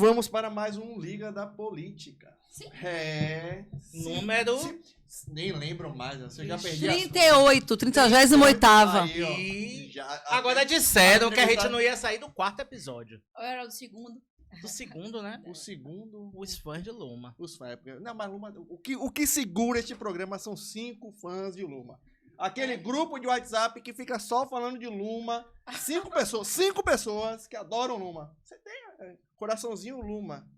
vamos para mais um Liga da Política. Sim. Número... Nem lembro mais, você já perdi 38, 38ª. Aí, ó. E Já, agora disseram que a gente entrevistado- não ia sair do 4º episódio. Ou era o do segundo? Do segundo, né? O segundo... Os fãs de Luma. Os fãs. Não, mas Luma... O que segura este programa são 5 fãs de Luma. Aquele grupo de WhatsApp que fica só falando de Luma. 5 pessoas que adoram Luma. Você tem coraçãozinho Luma.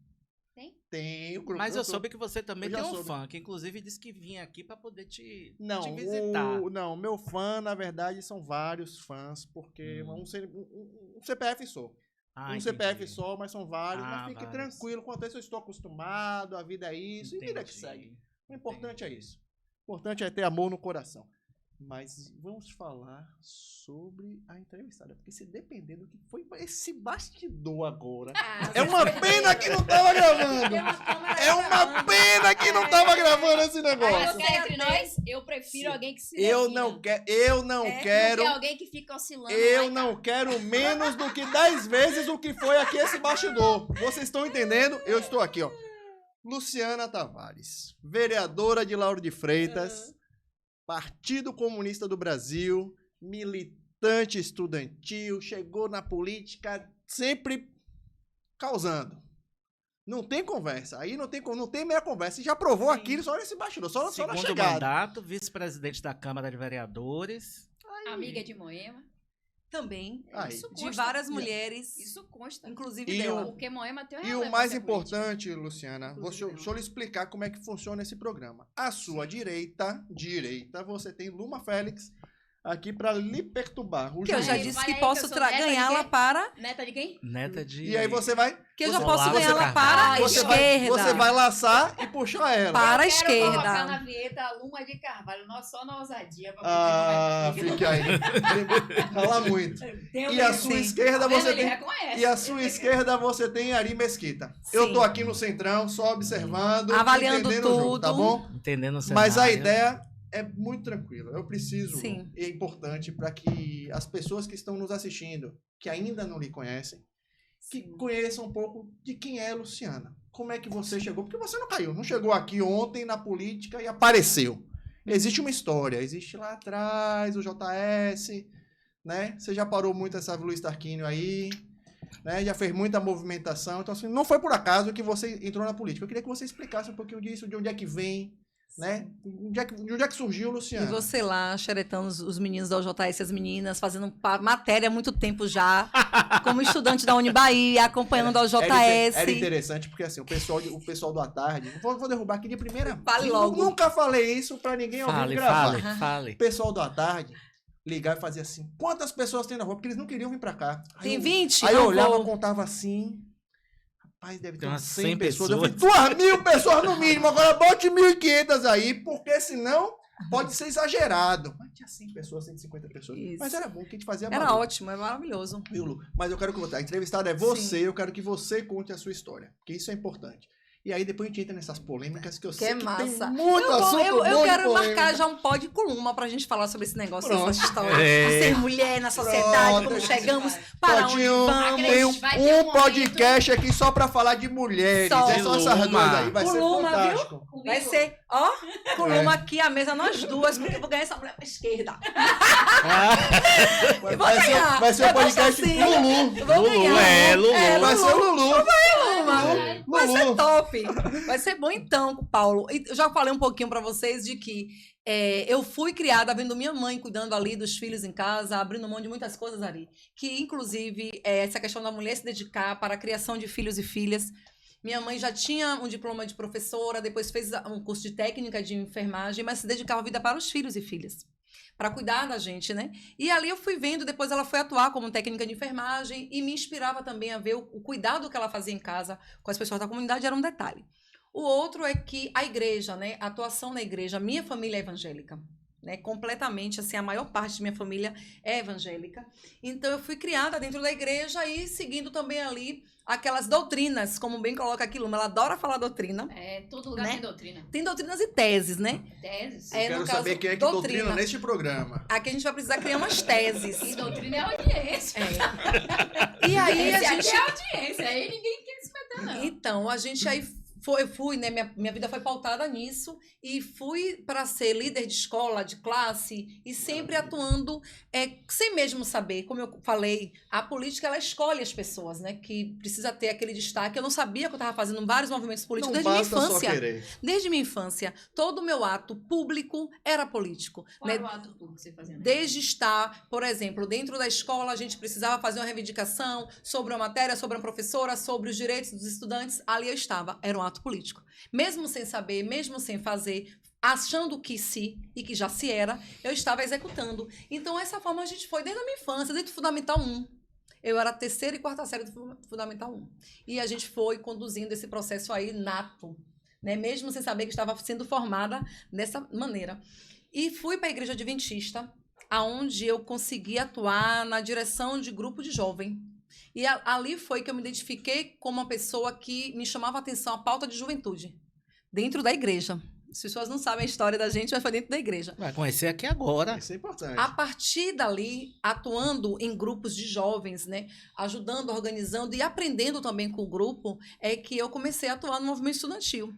Tem? Tem o grupo. Mas eu soube que você também Eu tem já um soube. fã, que inclusive disse que vinha aqui pra poder te Não, visitar. meu fã, na verdade, são vários fãs, porque um CPF só. Ah, Um entendi. CPF só, mas são vários. Ah, Mas fique vários. tranquilo, quanto a isso eu estou acostumado, a vida é isso, e vida que Entendi. segue. O importante é Entendi. isso. O importante é ter amor no coração. Mas vamos falar sobre a entrevistada, porque se depender do que foi esse bastidor agora. É uma pena que não tava gravando! É uma pena que não tava gravando esse negócio! Você entre nós, eu prefiro alguém que se Eu defina. não quero. Não quero. quer alguém que fica oscilando. Eu lá e não cá. quero menos do que 10 vezes o que foi aqui esse bastidor. Vocês estão entendendo? Eu estou aqui, ó. Luciana Tavares, vereadora de Lauro de Freitas, Partido Comunista do Brasil, militante estudantil, chegou na política sempre causando. Não tem conversa. Aí não tem meia conversa. E já provou aqui só nesse bastidor, só na Segundo chegada. mandato, vice-presidente da Câmara de Vereadores. Amiga de Moema. Também. Aí. Isso De consta. várias mulheres, Isso consta. inclusive E dela. Porque Moema tem uma E o relevância mais política. importante, Luciana, Inclusive deixa eu lhe explicar como é que funciona esse programa. À sua direita, você tem Luma Félix aqui para lhe perturbar. O Que eu já juízo. disse Vai que aí, posso que eu sou neta de ganhá-la quem? para... Neta de quem? Neta de... E aí você vai, Que eu já Você- posso Olavo de ganhá-la Carvalho. para a você esquerda. você vai laçar e puxar ela. Para a Eu quero colocar esquerda. na vinheta Luma de Carvalho, só na ousadia. Pra Ah, poder fique aí. Fala muito. Tem um E a medo, sua sim. esquerda Tá vendo? você Ele tem... reconhece. E à sua esquerda você tem Ari Mesquita. Eu tô aqui no centrão, só observando, Avaliando entendendo o jogo, tá tudo. bom? Entendendo o Mas a cenário. ideia é muito tranquila. Eu preciso, Sim. é importante para que as pessoas que estão nos assistindo, que ainda não lhe conhecem, que conheçam um pouco de quem é a Luciana. Como é que você chegou? Porque você não caiu, não chegou aqui ontem na política e apareceu. Existe uma história, existe lá atrás o JS, né? Você já parou muito essa Luiz Tarquínio aí, né? Já fez muita movimentação. Então, assim, não foi por acaso que você entrou na política. Eu queria que você explicasse um pouquinho disso, de onde é que vem, né? De onde é que surgiu, E Luciana? você lá, xeretando os meninos da UJS, as meninas, fazendo matéria há muito tempo já, como estudante da Unibahia, acompanhando a UJS. Era interessante, porque assim, o pessoal do À Tarde, vou derrubar aqui de primeira. Fale Eu logo. Nunca falei isso pra ninguém ao vivo gravar. Fale. O pessoal do À Tarde ligar e fazer assim, quantas pessoas tem na rua? Porque eles não queriam vir pra cá. Tem 20? Aí eu Não olhava, vou. contava assim. Rapaz, deve ter Tem umas umas 100 100 pessoas. Eu pessoas. falei, 2.000 pessoas no mínimo. Agora bote 1.500 aí, porque senão pode ser exagerado. Mas tinha 100 pessoas, 150 pessoas. Isso. Mas era bom que a gente fazia Era barulho. ótimo, é maravilhoso. Viu, Lu? Mas eu quero que você. A entrevistada é você, eu quero que você conte a sua história. Porque isso é importante. E aí depois a gente entra nessas polêmicas que eu sei que massa. tem muito assunto eu bom de quero polêmica. marcar já um pod com Luma pra gente falar sobre esse negócio, Pronto. essa história. É. De ser mulher na sociedade, Pronto. como chegamos, para onde Todinho, vamos. tem Vai ter um podcast aqui só pra falar de mulheres. Só. É só essas Luma. duas aí. Vai Com ser Luma, fantástico. Vai ser, ó, com Luma aqui, a mesa, nós duas, porque eu vou ganhar essa mulher pra esquerda. Eu vou ganhar. Vai ser o Eu gosto podcast assim. Lulu. Eu vou Lulu, ganhar. Lulu. Vai ser o Lulu. Luma. Vai ser Lulu. top. Vai ser bom então, Paulo. E eu já falei um pouquinho pra vocês de que eu fui criada vendo minha mãe cuidando ali dos filhos em casa, abrindo mão de muitas coisas ali. Que, inclusive, essa questão da mulher se dedicar para a criação de filhos e filhas. Minha mãe já tinha um diploma de professora, depois fez um curso de técnica de enfermagem, mas se dedicava a vida para os filhos e filhas. Para cuidar da gente, né? E ali eu fui vendo, depois ela foi atuar como técnica de enfermagem e me inspirava também a ver o cuidado que ela fazia em casa com as pessoas da comunidade, era um detalhe. O outro é que a igreja, né? A atuação na igreja, minha família é evangélica, né? Completamente, assim, a maior parte de minha família é evangélica. Então eu fui criada dentro da igreja e seguindo também ali aquelas doutrinas, como bem coloca aqui Luma, ela adora falar doutrina. Todo lugar Né? tem doutrina. Tem doutrinas e teses, né? Teses. É, Quero no caso, saber quem é que doutrina. doutrina neste programa. Aqui a gente vai precisar criar umas teses. E doutrina é audiência. E aí Esse a aqui gente... é audiência. Aí ninguém quer se meter. não. Então, a gente aí eu fui, né? Minha vida foi pautada nisso e fui para ser líder de escola, de classe e sempre atuando sem mesmo saber. Como eu falei, a política ela escolhe as pessoas, né? Que precisa ter aquele destaque. Eu não sabia que eu estava fazendo vários movimentos políticos Não desde minha basta só infância. querer. Desde minha infância, todo o meu ato público era político. Qual Né? era o ato público que você fazia? Desde estar, por exemplo, dentro da escola, a gente precisava fazer uma reivindicação sobre uma matéria, sobre uma professora, sobre os direitos dos estudantes. Ali eu estava. Era um ato político. Mesmo sem saber, mesmo sem fazer, achando que se e que já se era, eu estava executando. Então, essa forma a gente foi desde a minha infância, desde o Fundamental 1. Eu era a 3ª e 4ª série do Fundamental 1. E a gente foi conduzindo esse processo aí nato, né? Mesmo sem saber que estava sendo formada dessa maneira. E fui para a Igreja Adventista, aonde eu consegui atuar na direção de grupo de jovem. E ali foi que eu me identifiquei como uma pessoa que me chamava a atenção a pauta de juventude, dentro da igreja. As pessoas não sabem a história da gente, mas foi dentro da igreja. Vai conhecer aqui agora. Isso é importante. A partir dali, atuando em grupos de jovens, né, ajudando, organizando e aprendendo também com o grupo, é que eu comecei a atuar no movimento estudantil.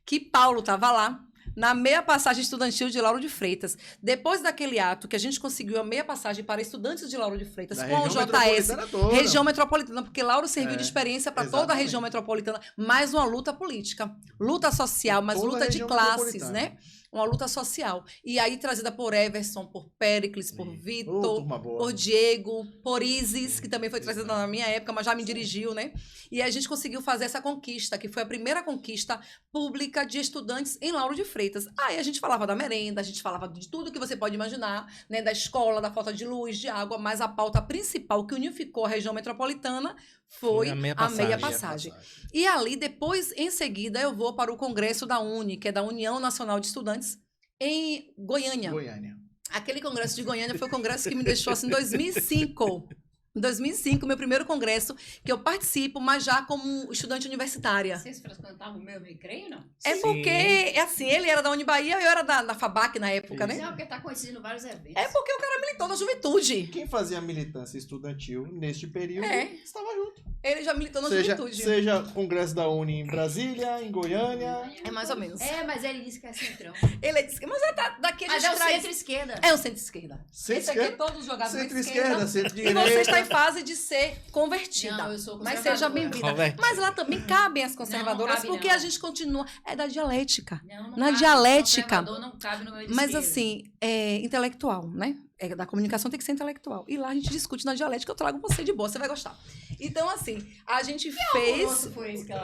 Que Paulo estava lá, na meia passagem estudantil de Lauro de Freitas. Depois daquele ato que a gente conseguiu a meia passagem para estudantes de Lauro de Freitas Da com o região JS, metropolitana toda. região metropolitana, porque Lauro serviu É, de experiência para toda a exatamente. região metropolitana, mais uma luta política, luta social, mas Toda a luta de região classes, metropolitana. né? Uma luta social. E aí trazida por Everson, por Péricles, por Vitor, Turma boa. por Diego, por Isis, que também foi trazida na minha época, mas já me dirigiu, né? E a gente conseguiu fazer essa conquista, que foi a primeira conquista pública de estudantes em Lauro de Freitas. Aí a gente falava da merenda, a gente falava de tudo que você pode imaginar, né? Da escola, da falta de luz, de água, mas a pauta principal que unificou a região metropolitana foi a meia passagem. E ali, depois, em seguida, eu vou para o congresso da UNE, que é da União Nacional de Estudantes, em Goiânia. Goiânia. Aquele congresso de Goiânia foi o congresso que me deixou assim em 2005. Em 2005, meu primeiro congresso, que eu participo, mas já como estudante universitária. Vocês frequentavam o meu recreio, não? É Sim. porque, é assim, ele era da Unibahia e eu era da FABAC na época, né? Não, porque tá coincidindo vários eventos. É porque o cara militou na juventude. Quem fazia militância estudantil neste período É. estava junto. Ele já militou na Seja, juventude. seja Congresso da Uni em Brasília, em Goiânia. É mais ou menos. É, mas ele disse que é centrão. Ele disse, mas daqui a Mas gente é o traz... centro-esquerda. É o centro-esquerda. Esse aqui é Centro-esquerda, todos jogados na centro-esquerda, E centro-direita. você está em fase de ser convertida. Não, eu sou Mas conservadora. seja bem-vinda. Convertida. Mas lá também cabem as conservadoras, Não, não cabe, porque não. a gente continua. É da dialética. Não Na cabe, dialética. conservador não cabe no meio de Mas esquerda. assim, é intelectual, né? Da comunicação tem que ser intelectual. E lá a gente discute na dialética, eu trago você de boa, você vai gostar. Então, assim, a gente fez. Nossa, foi isso que ela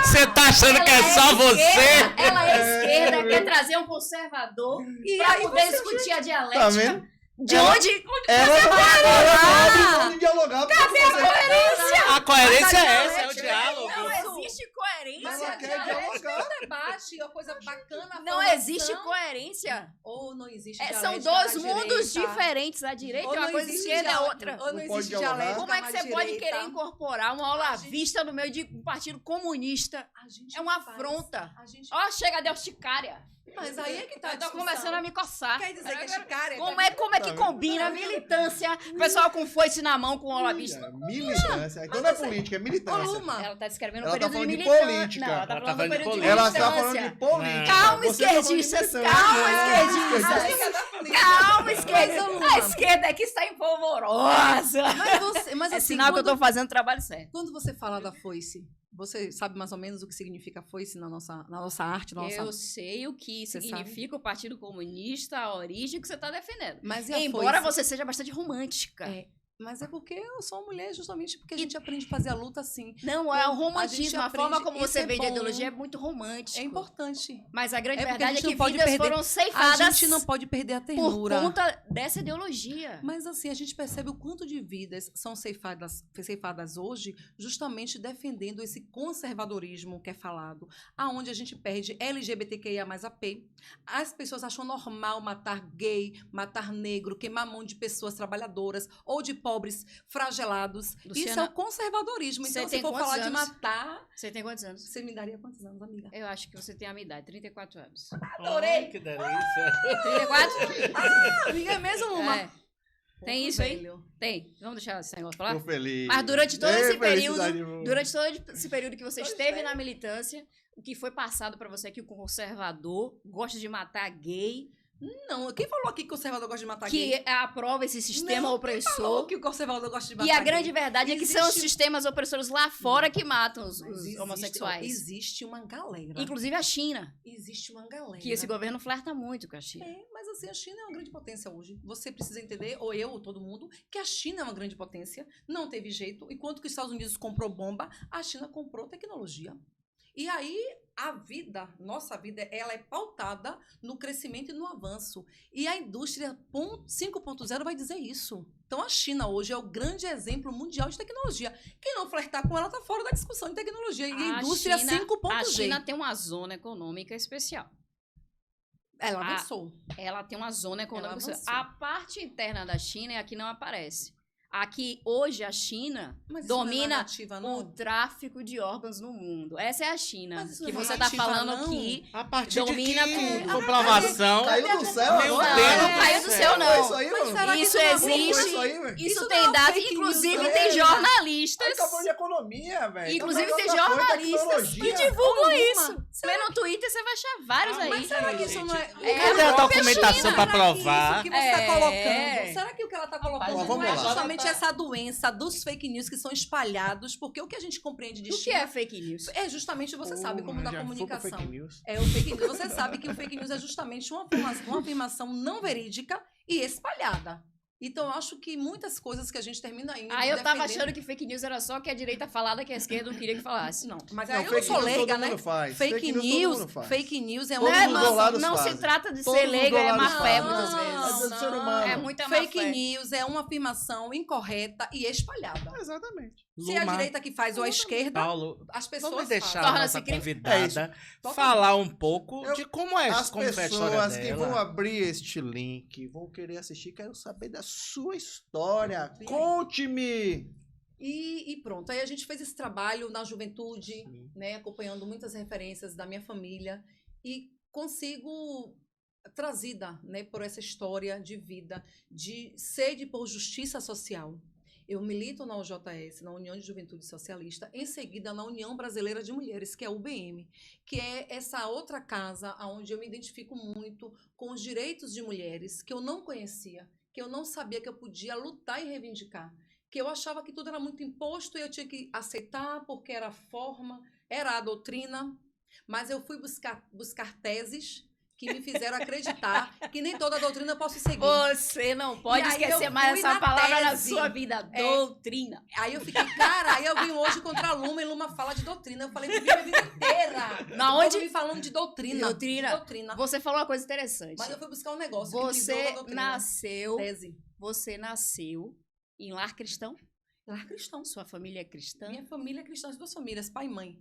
Você tá achando que é só você? Ela é esquerda, quer trazer um conservador E pra aí poder você discutir a Tá dialética. vendo? De Ela- onde? Ela abre mão de dialogar. Cadê A coerência Mas a é essa, é o dialética- diálogo. Não existe coerência. Mas Ela a quer dialética dialogar. é um debate, é uma coisa bacana. a Não formação. existe coerência. Ou não existe São dialética dois na mundos direita. diferentes. A direita Ou é uma não coisa, a existe esquerda é diálogo. outra. Ou não Não pode existe dialogar. dialética Como é que na você pode direita. querer incorporar uma olavista no meio de um partido comunista? A gente É uma faz. afronta. A gente... Ó, chega de urticária. Mas aí é que tá a Eu tô discussão. começando a me coçar. Quer dizer que a chicária... Como é que combina a militância? O pessoal com foice na mão, com olavista. Militância. Então não é política, é Ô, militância. Luma, Ela tá descrevendo um Ela tá período falando de de militância. política. Não, ela tá Ela tá falando falando do de período de Ela militância. está falando de política. Calma, Você tá falando de esquerdistas. militância. Calma, a esquerdistas. briga da política. Calma, Mas, ô, esquerda. Luma. A esquerda é que está empolvorosa. Mas É assim, sinal que eu quando, tô fazendo o trabalho certo. quando você fala da foice, você sabe mais ou menos o que significa foice na nossa arte, na nossa... Eu sei o que Você significa o Partido Comunista, a origem que você está defendendo. Mas e a Embora foice? você seja bastante romântica. É. Mas é porque eu sou uma mulher justamente porque a gente aprende a fazer a luta assim. Não, é o A gente romantismo. A forma aprende, como isso você é vê de bom. ideologia é muito romântico. É importante. Mas a grande É porque a verdade é gente que não pode vidas perder- foram A ceifadas gente não pode perder a por ternura. conta dessa ideologia. Mas assim, a gente percebe o quanto de vidas são ceifadas hoje justamente defendendo esse conservadorismo que é falado, aonde a gente perde LGBTQIA+AP. As pessoas acham normal matar gay, matar negro, queimar a mão de pessoas trabalhadoras ou de pobres flagelados. Isso Luciana, é o conservadorismo. você Então, se tem for quantos falar de anos? matar, Você tem quantos anos? você me daria quantos anos, amiga? Eu acho que você tem a minha idade, 34 anos. Adorei. Que delícia. 34? Amiga, é mesmo, Luma? É. Tem isso aí? Tem. Vamos deixar esse negócio pra lá? Tô feliz. Mas durante todo esse período, felicidade, que você esteve na militância, o que foi passado pra você é que o conservador gosta de matar gay, Não, quem falou aqui que o conservador gosta de matar que gay? aprova esse sistema Não, opressor. Falou que o conservador gosta de matar E a gay. grande verdade é que são os sistemas opressores lá fora que matam os Mas homossexuais. Existe uma galera. Inclusive a China, Existe uma galera. que esse governo flerta muito com a China. Mas assim, a China é uma grande potência hoje. Você precisa entender, ou eu, ou todo mundo, que a China é uma grande potência. Não teve jeito. Enquanto que os Estados Unidos comprou bomba, a China comprou tecnologia. E aí, nossa vida, ela é pautada no crescimento e no avanço. E a indústria 5.0 vai dizer isso. Então, a China hoje é o grande exemplo mundial de tecnologia. Quem não flertar com ela está fora da discussão de tecnologia. E a indústria 5.0. A China tem uma zona econômica especial. Ela avançou. Ela tem uma zona econômica Ela especial. A parte interna da China é a que não aparece. Aqui, hoje, a China Mas isso não é domina narrativa, não? o tráfico de órgãos no mundo. Essa é a China. Mas isso Que não é você tá narrativa, falando não? aqui. A partir Domina de que tudo. comprovação... Caiu do céu Meu agora? Deus Não caiu do céu, não. Foi isso aí, Mas mano? será que Isso não é Foi existe. isso aí, velho? Isso Isso tem não é dados. fake Inclusive, news, tem né? jornalistas. Aí tá falando de economia, velho. Inclusive, Tá tem falando outra coisa, jornalistas que tecnologia. divulgam Alguma. isso. Lê no Twitter, você vai achar vários aí. Mas será que isso não é... Cadê a documentação pra Será que provar? isso que você está É. colocando? Será que o que ela está colocando Rapaz, não vamos é lá. justamente essa doença dos fake news que são espalhados? Porque o que a gente compreende de O que China é fake news? é justamente, você sabe, como da Já foi pro comunicação. fake news. É o fake news. Você sabe que o fake news é justamente uma afirmação não verídica e espalhada. Então, eu acho que muitas coisas que a gente termina indo Aí eu tava defendendo- achando que fake news era só que a direita falava que a esquerda não queria que falasse. Não, mas Não, aí eu não fake sou news leiga, todo né? mundo faz. Fake todo news, mundo faz. fake news é Todos uma os Não, dolados não se fazem. trata de Todos ser os leiga, é má dolados fé fazem. muitas Não, vezes. É do ser humano. É muita má fake fé. news é uma afirmação incorreta e espalhada. Exatamente. Se é a direita que faz ou a esquerda, Paulo, as pessoas vamos deixar fazem. a Torna-se nossa crime. convidada É falar um pouco Eu- de como é As como foi a história pessoas que dela. vão abrir este link, vão querer assistir, quero saber da sua história. Sim. Conte-me! E pronto, aí a gente fez esse trabalho na juventude, Sim. né, acompanhando muitas referências da minha família e consigo, trazida, né, por essa história de vida, de sede por justiça social. Eu milito na UJS, na União de Juventude Socialista, em seguida na União Brasileira de Mulheres, que é a UBM, que é essa outra casa onde eu me identifico muito com os direitos de mulheres que eu não conhecia, que eu não sabia que eu podia lutar e reivindicar, que eu achava que tudo era muito imposto e eu tinha que aceitar porque era a forma, era a doutrina, mas eu fui buscar teses que me fizeram acreditar que nem toda doutrina eu posso seguir. Você não pode E aí esquecer eu mais fui essa na palavra na tese. sua vida. É. Doutrina. Aí eu fiquei, cara, aí eu vim hoje contra a Luma e Luma fala de doutrina. Eu falei, vivi a vida inteira. Na O povo onde- me falando de doutrina. Doutrina. De doutrina. Você falou uma coisa interessante. Mas eu fui buscar um negócio que me livrou da Você doutrina. nasceu, Tese. você nasceu em lar cristão? Lar cristão. Sua família é cristã? Minha família é cristã, as duas famílias, pai e mãe.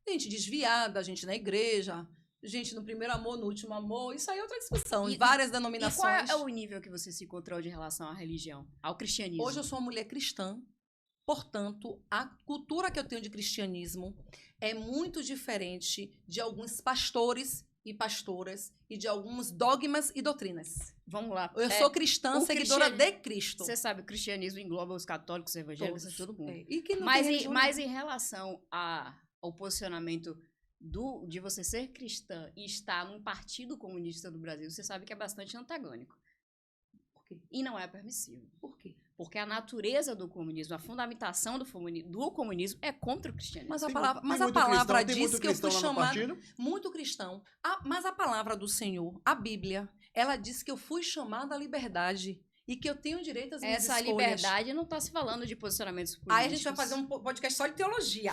Gente desviada, gente na igreja, gente no primeiro amor, no último amor. Isso aí é outra discussão. E- Em várias E qual denominações. é o nível que você se encontrou de relação à religião, ao cristianismo? Hoje eu sou uma mulher cristã, portanto, a cultura que eu tenho de cristianismo é muito diferente de alguns pastores e pastoras e de alguns dogmas e doutrinas. Vamos lá. Eu sou cristã, o seguidora cristiani- de Cristo. Você sabe, o cristianismo engloba os católicos, os evangélicos, Todos. todo mundo. É. E que não Mas, tem religião mas em relação ao posicionamento de você ser cristã e estar num partido comunista do Brasil, você sabe que é bastante antagônico. Por quê? E não é permissível. Por quê? Porque a natureza do comunismo, a fundamentação do comunismo é contra o cristianismo. Mas a Tem palavra, mu- mas tem a muito palavra cristão, tem diz muito que eu fui cristão lá no chamada partido? muito cristão. Mas a palavra do Senhor, a Bíblia, ela diz que eu fui chamada à liberdade e que eu tenho direito às minhas Essa escolhas. liberdade não está se falando de posicionamentos políticos. Aí a gente vai fazer um podcast só de teologia.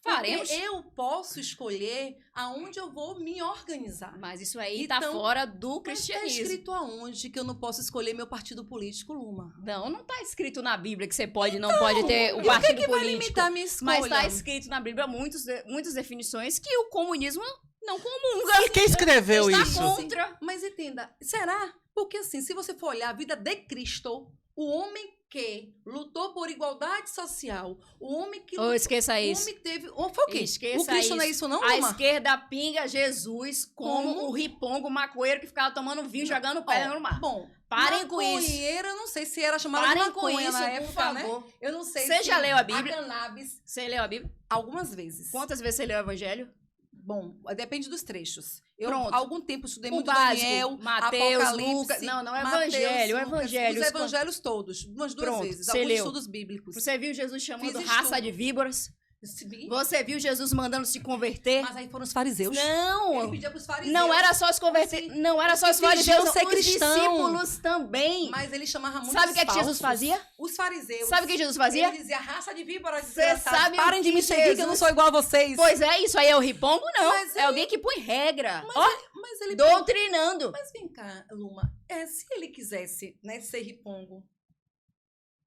Faremos. Porque eu posso escolher aonde eu vou me organizar. Mas isso aí está Então, fora do Mas está cristianismo. escrito aonde que eu não posso escolher meu partido político, Luma? Não está escrito na Bíblia que você pode não pode ter o E partido o que vai político. limitar a minha escolha? Mas está escrito na Bíblia muitas definições que o comunismo não comunga. E quem escreveu Está isso? contra. Mas entenda, será? Porque assim, se você for olhar a vida de Cristo, o homem que lutou por igualdade social, o homem que Ou esqueça o isso. homem teve... Foi o quê? Esqueça O Cristo isso. não é isso não, A Luma? esquerda pinga Jesus como Como? o ripongo, o maconheiro que ficava tomando vinho, jogando pedra no mar. Bom, Parem com isso. maconheiro, eu não sei se era chamada de Parem com maconha isso, na por época, né? favor. Eu não sei Você se já leu a Bíblia? cannabis, Você leu a Bíblia? algumas vezes. Quantas vezes você leu o Evangelho? Bom, depende dos trechos. Eu, Pronto. há algum tempo, estudei O muito básico, Daniel, Mateus, Apocalipse, Lucas. Não, não é Mateus, Evangelho, o Lucas, Evangelho. Os evangelhos todos, umas duas Pronto, vezes. você Alguns leu. estudos bíblicos. Você viu Jesus chamando Fiz raça estudo. de víboras? Sim. Você viu Jesus mandando se converter? Mas aí foram os fariseus. Não! Ele pedia para os fariseus. Não era só se converter, Assim, não era só os que fingiam fariseus, ser os cristão. discípulos também. Mas ele chamava muito Sabe o que é que Jesus fazia? Os fariseus. Sabe o que Jesus fazia? Ele dizia, raça de víboras Cê desgraçadas, sabe o parem de que me seguir que eu não Jesus- sou igual a vocês. Pois é, isso aí é o ripongo? Não. Mas É alguém que põe regra. Mas, Ó, mas ele... doutrinando. Mas vem cá, Luma. Se ele quisesse, né, ser ripongo...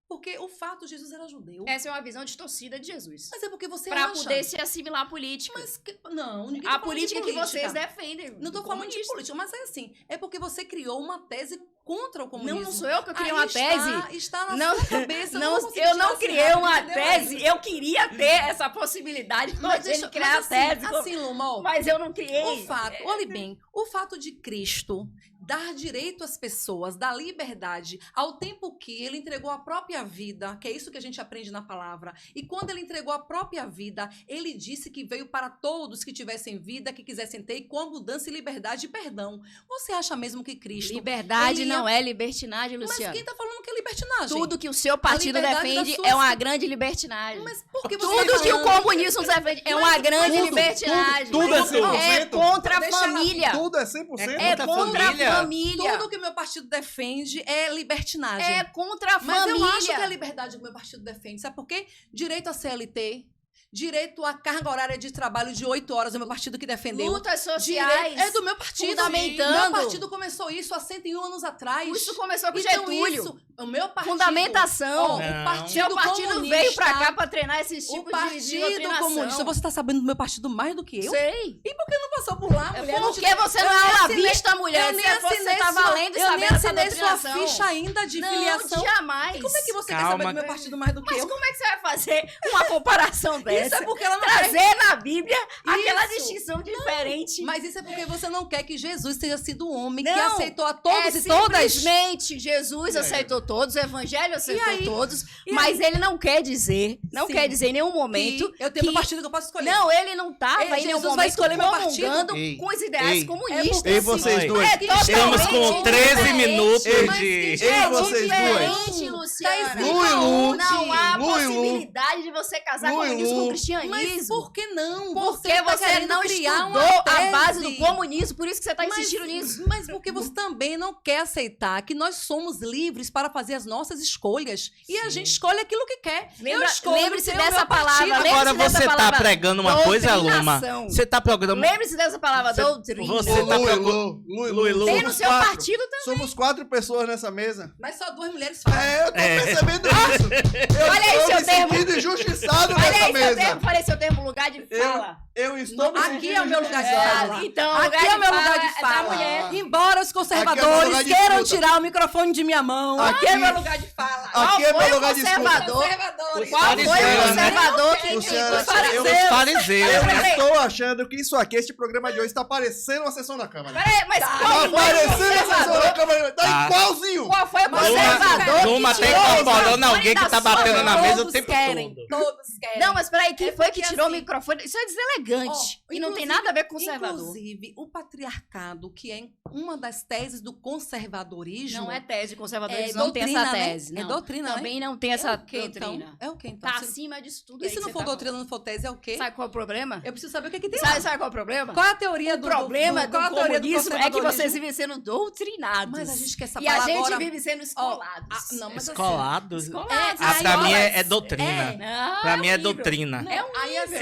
Porque o fato, Jesus era judeu. Essa é uma visão distorcida de Jesus. Mas é porque você Pra acha. poder se assimilar à política. Mas não, ninguém tá A falando política de que vocês defendem. Não tô do falando de comunista. política, mas é assim. É porque você criou uma tese contra o comunismo. Não, não sou eu que eu criei Aí uma tese. Está na Não, sua cabeça. Não, vou eu não tirar criei esse uma rato, entendeu? tese. Eu queria ter essa possibilidade Mas de deixa, criar a mas tese. assim, Luma, ó, Mas eu não criei. o fato, olhe bem, o fato de Cristo dar direito às pessoas, dar liberdade, ao tempo que ele entregou a própria vida, que é isso que a gente aprende na palavra, e quando ele entregou a própria vida, ele disse que veio para todos que tivessem vida, que quisessem ter, e com abundância e liberdade e perdão. Você acha mesmo que Cristo... Liberdade ele ia- não é libertinagem, Mas Luciano. quem tá falando que é libertinagem? Tudo que o seu partido liberdade defende da sua- é uma grande libertinagem. Mas por que você Tudo tá que o falando? comunismo defende é uma grande tudo, libertinagem. tudo é 100%? É contra a Deixa ela- família. Tudo é 100%? É contra a contra a família. família. Tudo que o meu partido defende é libertinagem. É contra a Mas família. eu acho que é a liberdade que o meu partido defende. Sabe por quê? Direito a CLT, direito à carga horária de trabalho de 8 horas, é o meu partido que defendeu. Lutas sociais. Direito, é do meu partido. fundamentando. Meu partido começou isso há 101 anos atrás. Isso começou com Então Getúlio. isso, o meu partido... Fundamentação. Ó, o Não. partido Seu partido comunista, veio pra cá pra treinar esses O tipos de partido doutrinação. comunista. Você tá sabendo do meu partido mais do que eu? Sei. E por que não passou por lá, mulher? Não te- Porque você eu não é nem aula assinei- vista, mulher. Eu nem Se fosse, assinei você tá sua- valendo e eu nem sabendo essa assinei sua doutrinação. ficha ainda de Não, filiação. jamais. E como é que você quer Calma. saber do meu partido mais do que Mas eu? como é que você vai fazer uma comparação dessa? Isso é porque ela não Trazer na Bíblia aquela Isso. distinção diferente. Mas isso é porque você não quer que Jesus tenha sido o homem que Não, aceitou a todos é e todas. simplesmente Jesus aceitou todos, o Evangelho aceitou aí? todos, E mas ele não quer dizer, não Sim. quer dizer em nenhum momento Que eu tenho meu partido que eu posso escolher. Não, ele não estava em nenhum Jesus vai momento escolher meu partido? comungando Ei, com os ideais ei. comunistas. porque Ei, assim, vocês Oi. duas. É totalmente Estamos com 13 diferente. minutos Ei, Mas de... que Ei, É vocês diferente, duas. Luciana. Lu e Lu. Não há Lu e Lu. possibilidade de você casar Lu e comunismo Lu. com Mas cristianismo. por que não? Porque tá você querendo não criar estudou uma a tese. base do comunismo, por isso que você está insistindo nisso. Mas porque você também não quer aceitar que nós somos livres para fazer as nossas escolhas. E a gente escolhe aquilo que quer. Lembre-se ter o dessa meu palavra. partido. Lembre-se Agora dessa você tá palavra, pregando uma coisa, Luma. doutrinação. Você tá pregando... Lembre-se dessa palavra, Você- doutrina. você Ô, tá Lu e procurando- Lu, Lu e Lu e Lu. Tem no Somos seu quatro. partido também. Somos 4 pessoas nessa mesa. Mas só 2 mulheres falam. Eu tô percebendo isso. Eu Olha aí estou seu me termo. sentindo injustiçado Olha nessa aí seu mesa. termo, falei seu termo, lugar de fala. Eu estou me Aqui sentindo é o meu lugar de injustiçado. fala. Então, o Aqui lugar é de o meu fala lugar de é da fala. mulher. Embora os Aqui é meu conservadores lugar de queiram escuta. tirar o microfone de minha mão. Aqui é meu lugar de fala. Aqui é Qual foi meu o lugar de escuta. conservador? Conservadores. Qual foi o fariseus, conservador que Luciana, os fariseus? Os fariseus. Eu Peraí. estou achando que isso aqui, este programa de hoje, está parecendo uma sessão da Câmara. Peraí, mas Tá qual foi o parecendo a sessão da conservador? Câmara. Tá Ah. igualzinho. Qual foi o Mas conservador Luma que tá tirou o incomodando microfone alguém que da tá sua batendo mão? na mesa o Todos tempo querem, todo. todos querem. Não, mas peraí, quem É foi que porque, tirou assim, o microfone? Isso é deselegante. Ó, E não tem inclusive- nada a ver com conservador. Inclusive, o patriarcado, que é uma das teses do conservadorismo... Não é tese, conservadores é não tem essa doutrina, né? tese. É não. doutrina, né? Também não tem essa É o quê, doutrina. então? É o quê, então? Tá Se- acima disso tudo E aí se que não você for tá doutrina, não for tese, é o quê? falando. Sabe qual é o problema? Eu preciso saber o que, que tem Sabe, lá. sabe qual é o problema? Qual é a teoria O problema do qual a teoria do comunismo é que conservadorismo? vocês vivem sendo doutrinados. Mas a gente quer essa E a fala gente agora... vive sendo escolados. não, mas assim, Escolados? Escolados. Ah, pra mim escolas- é doutrina. Não, Pra mim é horrível. doutrina. Não, É um aí, assim,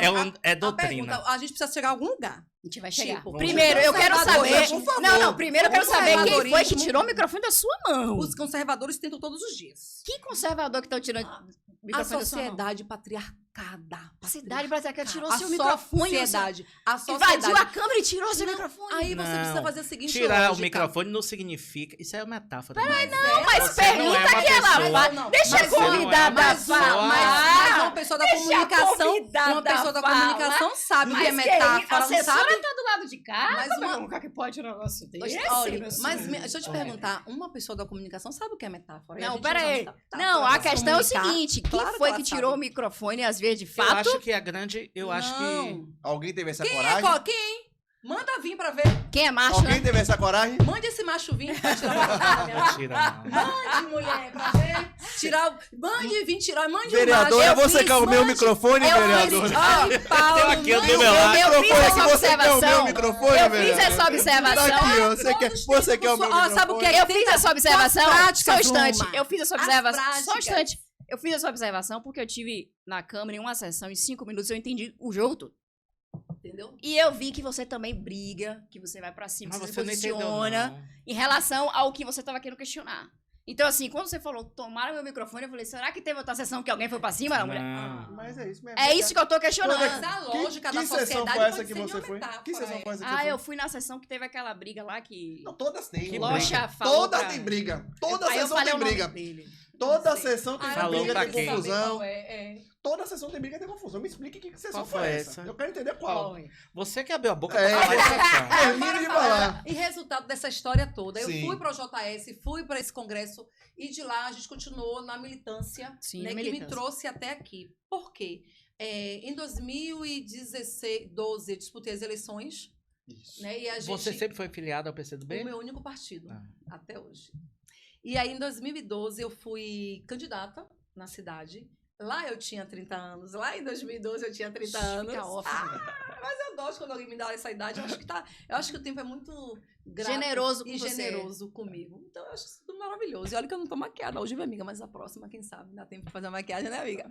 É a doutrina. pergunta, a gente precisa chegar a algum lugar. A gente vai chegar. Tipo, Primeiro, eu quero conservadorismo, saber... por favor. Não, primeiro eu quero saber quem foi que Conservadorismo. tirou o microfone da sua mão. Os conservadores tentam todos os dias. Que conservador que estão tirando o A microfone da sua mão? sociedade patriarcada. A cidade brasileira tirou A seu microfone. sociedade. A Invadiu sociedade. a câmera e tirou seu Não, microfone. Aí você precisa Não. fazer a seguinte Tirar lógica. o microfone não significa. Isso é uma metáfora. Não, mas Você não é pergunta uma que ela pessoa. vai. Não, Deixa a mas convidada Mas uma pessoa da Deixa a comunicação, convidada uma pessoa da falar. comunicação sabe o que é Mas metáfora, a não assessora sabe? tá do lado de cá. Mas uma- Como que pode um negócio desse? Olha, meu mas senhor? deixa eu te perguntar, uma pessoa da comunicação sabe o que é metáfora? E a Não, gente pera usa aí. metáfora Não, a pra questão é o comunicar. seguinte: quem Claro que foi ela que tirou o sabe. microfone às vezes de Eu fato? acho que a grande. Eu acho que. Não. Alguém teve essa Quem é coragem? qual? Quem? Manda vir pra ver. Quem é macho, Alguém né? teve essa coragem? Mande esse macho vir pra tirar o microfone. Não tira, não. Mande, mulher, pra ver. Tirar o... Mande vir tirar, mande Vereadora, o macho. você quer o meu microfone, vereadora? Ai, Paulo, Tem aqui, eu mande- do meu lado. Eu fiz Microfone, essa que você quer o meu observação. microfone, Eu fiz vereadora? essa observação. Tá aqui, ó. Você quer o meu Ó, sabe o que microfone? é? Eu fiz essa observação. As práticas, Só um instante. Luma. Eu fiz essa As observação. Só um práticas. instante. Eu fiz essa observação porque eu tive na Câmara em uma sessão, em 5 minutos, eu entendi o jogo todo. Entendeu? E eu vi que você também briga, que você vai pra cima, Mas que você você não entendeu, posiciona não. em relação ao que você tava querendo questionar. Então, assim, quando você falou, tomaram meu microfone, eu falei, será que teve outra sessão que alguém foi pra cima? A mulher, Não. Mas é isso mesmo. é isso que eu tô questionando. Mas a lógica da Que sessão sociedade foi essa pode que ser você uma foi? metáfora, Que sessão é. foi essa que Ah, você eu foi? fui na sessão que teve aquela briga lá que... Não, todas têm. Que Locha falou Todas pra- têm briga. Toda Aí eu sessão falei tem o nome briga. dele. Toda Não sei. sessão tem Falou briga, pra tem quem? confusão. É. Toda sessão tem briga, tem confusão. Me explique que sessão Qual foi essa. essa? Eu quero entender qual. Você que abriu a boca É. pra falar isso, cara. Termine de falar. E resultado dessa história toda, eu Sim. fui para o JS, fui para esse congresso e de lá a gente continuou na militância, Sim, né, que militância. me trouxe até aqui. Por quê? Em 2012 eu disputei as eleições, Isso. né? E a gente, Você sempre foi filiado ao PCdoB? o meu único partido Ah. até hoje. E aí em 2012 eu fui candidata na cidade. Lá eu tinha 30 anos. Lá em 2012 eu tinha 30 anos. Fica off, Mas eu gosto quando alguém me dá essa idade. Eu acho que o tempo é muito grato Generoso e com você. generoso comigo. Então eu acho isso tudo maravilhoso. E olha que eu não tô maquiada hoje, minha amiga, mas a próxima, quem sabe, dá tempo de fazer a maquiagem, né, amiga?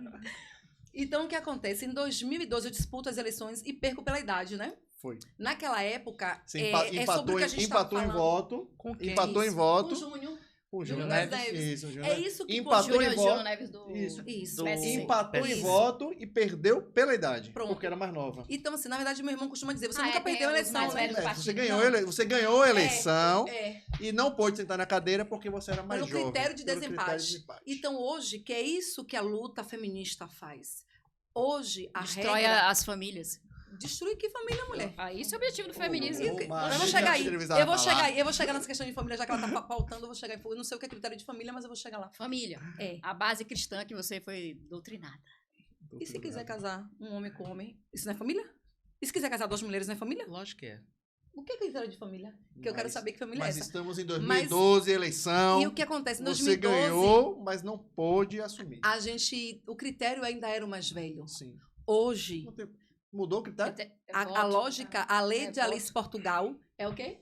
Então o que acontece? Em 2012 eu disputo as eleições e perco pela idade, né? Foi. Naquela época, Você é sobre o que a gente empatou tava em falando. voto. Com quem? Empatou em Isso. voto. Com Júnior. O Júnior Júnior Neves. Isso, o Júnior É Neves. isso que Empatou em Júnior voto. Neves do... Isso. Isso. Do- PSC. Empatou em Isso. voto e perdeu pela idade. Pronto. Porque era mais nova. Então, assim, na verdade, meu irmão costuma dizer, você Ah, nunca tem perdeu a os eleição, mais né? velhos do partido. Você ganhou a eleição É. e não pôde sentar na cadeira porque você era mais Pelo jovem. critério de Pelo desempate. critério de desempate. Então, hoje, que é isso que a luta feminista faz. Hoje, a Destrói regra... as famílias. Destruir que família, mulher? Ah, isso é o objetivo do feminismo. Ô, mas Eu vou deixa chegar a aí. entrevistada falar. Eu vou chegar nessa questão de família, já que ela tá pautando, eu vou chegar aí. Eu não sei o que é critério de família, mas eu vou chegar lá. Família. É. A base cristã que você foi doutrinada. E se quiser casar um homem com homem, isso não é família? E se quiser casar duas mulheres, não é família? Lógico que é. O que é critério de família? Que eu quero saber que família é Mas essa. estamos em 2012, eleição. E o que acontece? Em Você 2012, ganhou, mas não pôde assumir. o critério ainda era o mais velho. Sim. Hoje, Não tem- Mudou o critério? a lógica, a lei É de Alice Portugal é o quê?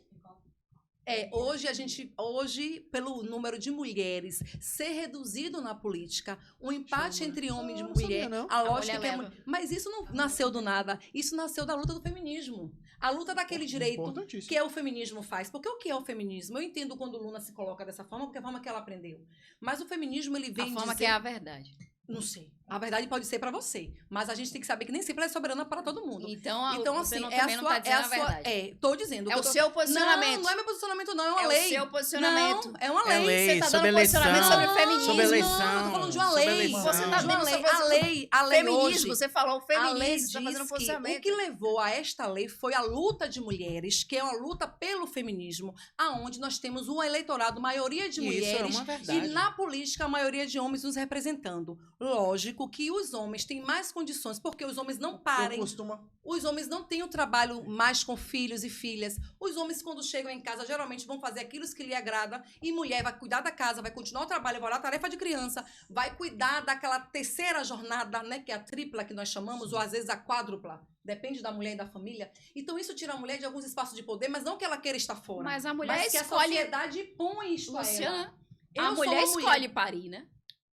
Hoje, pelo número de mulheres ser reduzido na política, o empate entre homem e Não sabia, mulher, não. a A lógica mulher que é leva. mas isso não nasceu do nada, isso nasceu da luta do feminismo. A luta daquele direito Importantíssimo. que o feminismo faz. Porque o que é o feminismo? Eu entendo quando Luna se coloca dessa forma, porque é a forma que ela aprendeu. Mas o feminismo, ele A vem forma dizer... que é a verdade. Não sei. A verdade pode ser pra você, mas a gente tem que saber que nem sempre ela é soberana para todo mundo. Então, Então, você assim, não, é a também não sua... tá dizendo a verdade. tô dizendo. É que o eu tô- seu posicionamento. Não, não é meu posicionamento, não. É uma É lei. o seu posicionamento. Não, é uma É lei. lei. Você tá sobre dando posicionamento eleição, sobre feminismo. sobre eleição, Não, eu tô falando de uma sobre lei. eleição. Você tá De uma dando lei. seu posicionamento. A lei Feminismo, hoje... você falou A lei feminismo, diz você tá fazendo que posicionamento. o que levou a esta lei foi a luta de mulheres, que é uma luta pelo feminismo, aonde nós temos um eleitorado, maioria de Isso é mulheres, uma verdade. e na política a maioria de homens nos representando. Lógico que os homens têm mais condições, porque os homens não parem, os homens não têm o trabalho mais com filhos e filhas. Os homens, quando chegam em casa, geralmente vão fazer aquilo que lhe agrada, e mulher vai cuidar da casa, vai continuar o trabalho, vai olhar a tarefa de criança, vai cuidar daquela terceira jornada, né, que é a tripla que nós chamamos, ou às vezes a quádrupla. Depende da mulher e da família. Então, isso tira a mulher de alguns espaços de poder, mas não que ela queira estar fora. Mas a mulher mas que a escolhe... sociedade põe isto a ela. Luciana, Eu a sou mulher uma escolhe parir, né?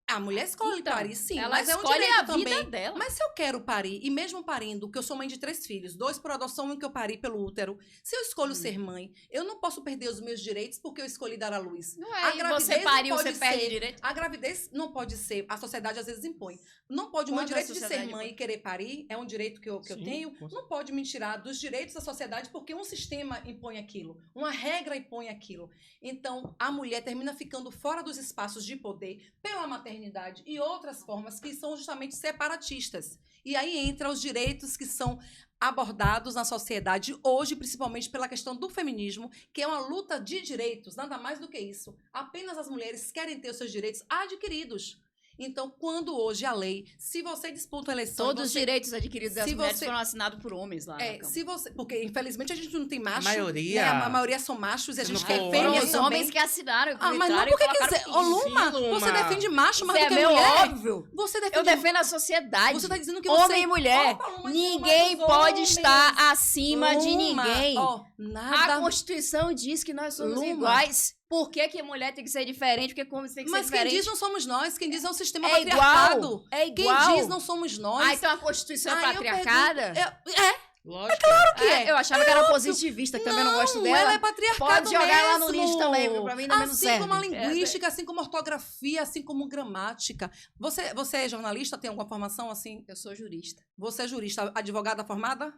A mulher escolhe Então, parir, sim, ela mas é um escolhe direito a vida também. dela. Mas se eu quero parir, e mesmo parindo, que eu sou mãe de 3 filhos, 2 por adoção e um que eu pari pelo útero, se eu escolho ser mãe, eu não posso perder os meus direitos porque eu escolhi dar à luz. Não A é, e gravidez você pariu, não você pode perde ser- direito. A gravidez não pode ser, a sociedade às vezes impõe. Não pode, o meu Quando a direito de ser sociedade mãe impõe? e querer parir é um direito que eu Sim, tenho, com certeza. não pode me tirar dos direitos da sociedade porque um sistema impõe aquilo, uma regra impõe aquilo. Então, a mulher termina ficando fora dos espaços de poder pela maternidade e outras formas que são justamente separatistas. E aí entra os direitos que são abordados na sociedade hoje, principalmente pela questão do feminismo, que é uma luta de direitos, nada mais do que isso. Apenas as mulheres querem ter os seus direitos adquiridos. Então, quando hoje a lei, se você disputa a eleição... Todos os você- direitos adquiridos das se mulheres você- foram assinados por homens lá na Câmara. se você, porque infelizmente a gente não tem macho. maioria- né? A maioria são machos e a Se gente não quer for Foram fêmeas os também. homens que assinaram, que Ah, mas não gritaram e porque colocaram quiser. isso. Ô, Luma, Sim, Luma. você defende macho mais Isso do é que meu mulher? óbvio. Você defende... Eu defendo a sociedade. Você tá dizendo que você... Homem e mulher. Opa, Luma, Ninguém mas os pode homens- estar acima de Luma, ninguém. Ó, A nada... Constituição diz que nós somos Luma. iguais. Por que, que a mulher tem que ser diferente? Por que como tem que Mas ser quem diferente? diz não somos nós, quem diz é o sistema É patriarcado. igual. É Quem igual. diz não somos nós. Ah, então a Constituição é Aí eu patriarcada? pergunto- Lógico. que é. Eu achava que era positivista, que também não gosto dela. Ela é patriarcado Pode jogar ela no mesmo. lixo também, pra mim também não Assim serve. como a linguística, assim como a ortografia, assim como gramática. Você é jornalista? Tem alguma formação assim? Eu sou jurista. Você é jurista, advogada formada?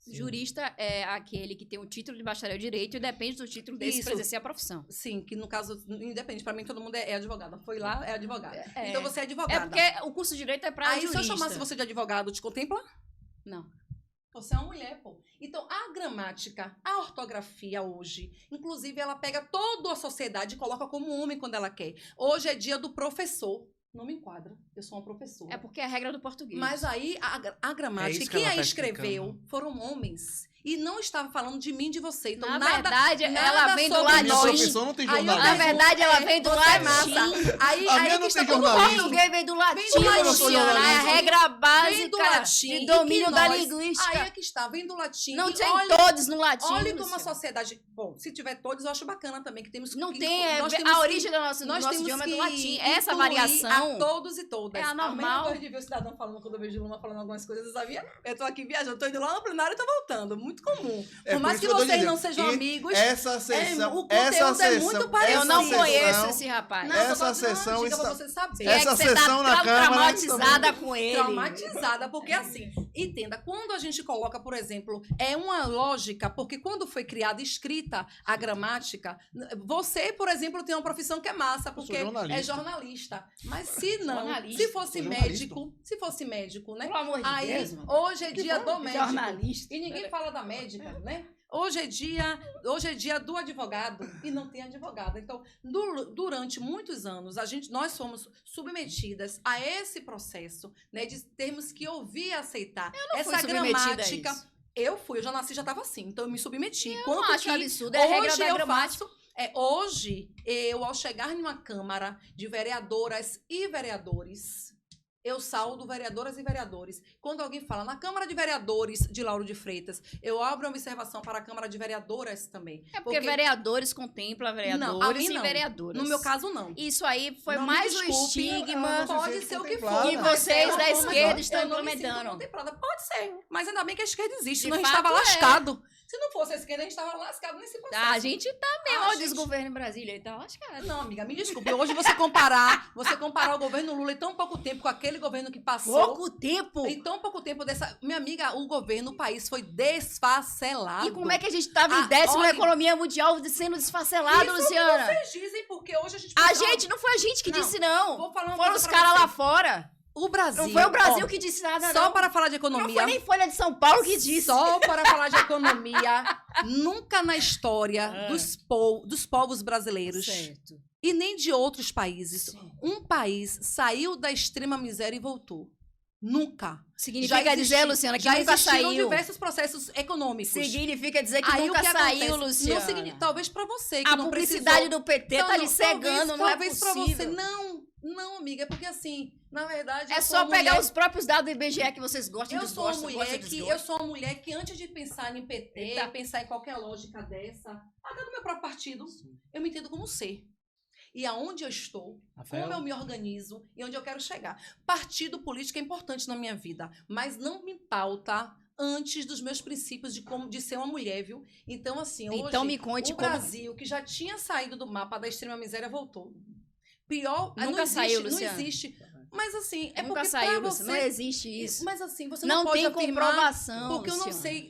Jurista é aquele que tem o título de bacharel em direito e depende do título desse Isso. para exercer a profissão. Sim, que no caso, independe. Pra mim, todo mundo é advogada. Foi lá, é advogada. É. Então você é É advogada. porque o curso de direito é para Aí, jurista. se eu chamasse você de advogado, te contempla? Não. Você é uma mulher, pô. Então, a gramática, a ortografia hoje, inclusive, ela pega toda a sociedade e coloca como homem quando ela quer. Hoje é dia do professor. Não me enquadra. Eu sou uma professora. É porque é a regra do português. Mas aí, a gramática, É isso que quem ela a tá escreveu explicando. foram homens. E não estava falando de mim e de você. Então, Na nada, verdade, nada ela vem do sobre A minha latim. profissão não tem Aí eu jornalismo. Na verdade, ela vem do você é latim. massa. Aí, A aí minha que não está tem tudo jornalismo. bem. Português vem do latim, do latim, Luciana. É a jornalismo. regra Vem do básica latim. de e domínio que da nós- linguística. Aí é que está, vem do latim. Não E tem olha, todos no latim. olha como a Luciana. sociedade... Bom, se tiver todos, eu acho bacana também, que temos Não que... tem, nós a temos que- origem do nosso Nós temos idioma é do que latim. Essa incluir variação a todos e todas. é anormal. Amanhã eu gosto de ver o cidadão falando, quando eu vejo Luma falando algumas coisas, sabia? Eu tô aqui viajando, tô indo lá no plenário e tô voltando. Muito comum. É Por mais isso que eu tô vocês dizendo. não sejam E amigos, Essa sessão, o conteúdo essa é sessão, muito parecido. eu não essa conheço sessão- esse rapaz. Não, eu tô essa dando uma sessão dica pra está- você saber. essa que você sessão na tá Câmara traumatizada com ele. Traumatizada, porque assim, entenda, quando a gente coloca, por exemplo, é uma lógica, porque quando foi criada e escrita a gramática, você, por exemplo, tem uma profissão que é massa, porque jornalista. é jornalista. Mas se não, Jornalista. se fosse Sou médico, né? Pelo amor de Aí, Deus, mano. hoje é dia do médico. Jornalista. E ninguém fala da médica, né? Hoje é dia do advogado e não tem advogado. Então, durante muitos anos, nós fomos submetidas a esse processo, né, de termos que ouvir e aceitar Fui essa submetida a gramática. isso. Eu já nasci, já estava assim, então eu me submeti. Eu Quanto não acho que absurdo, é a regra hoje da eu gramática. faço. Hoje, eu, ao chegar numa Câmara de vereadoras e vereadores, eu saldo vereadoras e vereadores. Quando alguém fala na Câmara de Vereadores de Lauro de Freitas, eu abro uma observação para a Câmara de Vereadoras também. É porque vereadores contempla vereadores Não, a mim e não. vereadoras. No meu caso, não. Isso aí foi Não, me mais um desculpe, estigma. Pode ser o que for. contemplada. E mas vocês eu da não- esquerda estão eu não me sinto implementando. contemplada. Pode ser, mas ainda bem que a esquerda existe, De senão a gente fato, estava é. lascado. Se não fosse a esquerda, a gente estava lascado nesse processo. Tá, a gente tá mesmo. Ah, Olha o gente. desgoverno em Brasília e tá lascado. Não, amiga, me desculpe. Hoje você comparar o governo Lula em tão pouco tempo com aquele governo que passou. Pouco tempo. Em tão pouco tempo dessa. Minha amiga, o governo, o país foi desfacelado. E como é que a gente tava em Ah, décimo na olha- economia mundial sendo desfacelado, Isso Luciana? Vocês dizem porque hoje a gente. A gente, não foi a gente que Não, disse, não. Vou falar uma Foram coisa os pra caras você. lá fora. O Brasil. Não foi o Brasil ó, que disse nada, Só não. para falar de Não economia. foi nem Folha de São Paulo que disse. Só para falar de economia. Nunca na história Ah. dos povos brasileiros Certo. e nem de outros países, Sim. um país saiu da extrema miséria e voltou. Nunca. Significa dizer, Luciana, que já nunca existiram saiu. diversos processos econômicos. Significa dizer que Aí nunca o que saiu, acontece? Luciana. Não significa, talvez para você que A não publicidade precisou. do PT Então, tá lhe cegando, não é talvez pra possível. você. Não, amiga, é porque assim, na verdade, É eu sou só uma pegar mulher- os próprios dados do IBGE que vocês gostam, Eu sou uma desgostam, mulher gostam, que desgostam. eu sou uma mulher que antes de pensar em PT, Eita. pensar em qualquer lógica dessa, até do meu próprio partido, eu me entendo como ser. e aonde eu estou, Rafael, como eu me organizo e onde eu quero chegar. Partido político é importante na minha vida, mas não me pauta antes dos meus princípios de ser uma mulher, viu? Então, assim, hoje, Então me conte o como... Brasil, que já tinha saído do mapa da extrema miséria, voltou. Pior, Nunca não existe, saiu, não Luciana. existe. Mas assim, é Nunca porque saiu, pra Luciana. você... Não existe isso. Mas assim, você Não não pode tem afirmar, comprovação, porque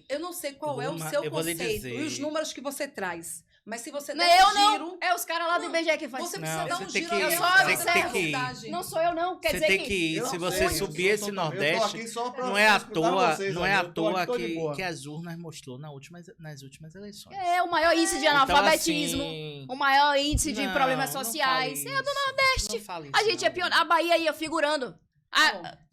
eu não sei qual é o Luma, seu eu vou lhe conceito dizer. e os números que você traz. Mas se você Não der é um eu não, giro, é os caras lá do Não, IBGE que fazem você isso. precisa Não, dar você um tem giro que- na eu só realidade. observo. Você tem que- Não sou eu não, quer Você dizer tem que... que ir, Eu se não você sei, subir eu esse tô Nordeste, aqui só pra não é à escutar toa, vocês, não é à eu tô aqui, tô de toa boa. que as urnas mostrou nas últimas eleições. É o maior índice de Então, analfabetismo, assim, o maior índice de não, problemas não sociais. fale É do isso, Nordeste. não fale A isso, gente é não. pioneiro. A Bahia ia figurando.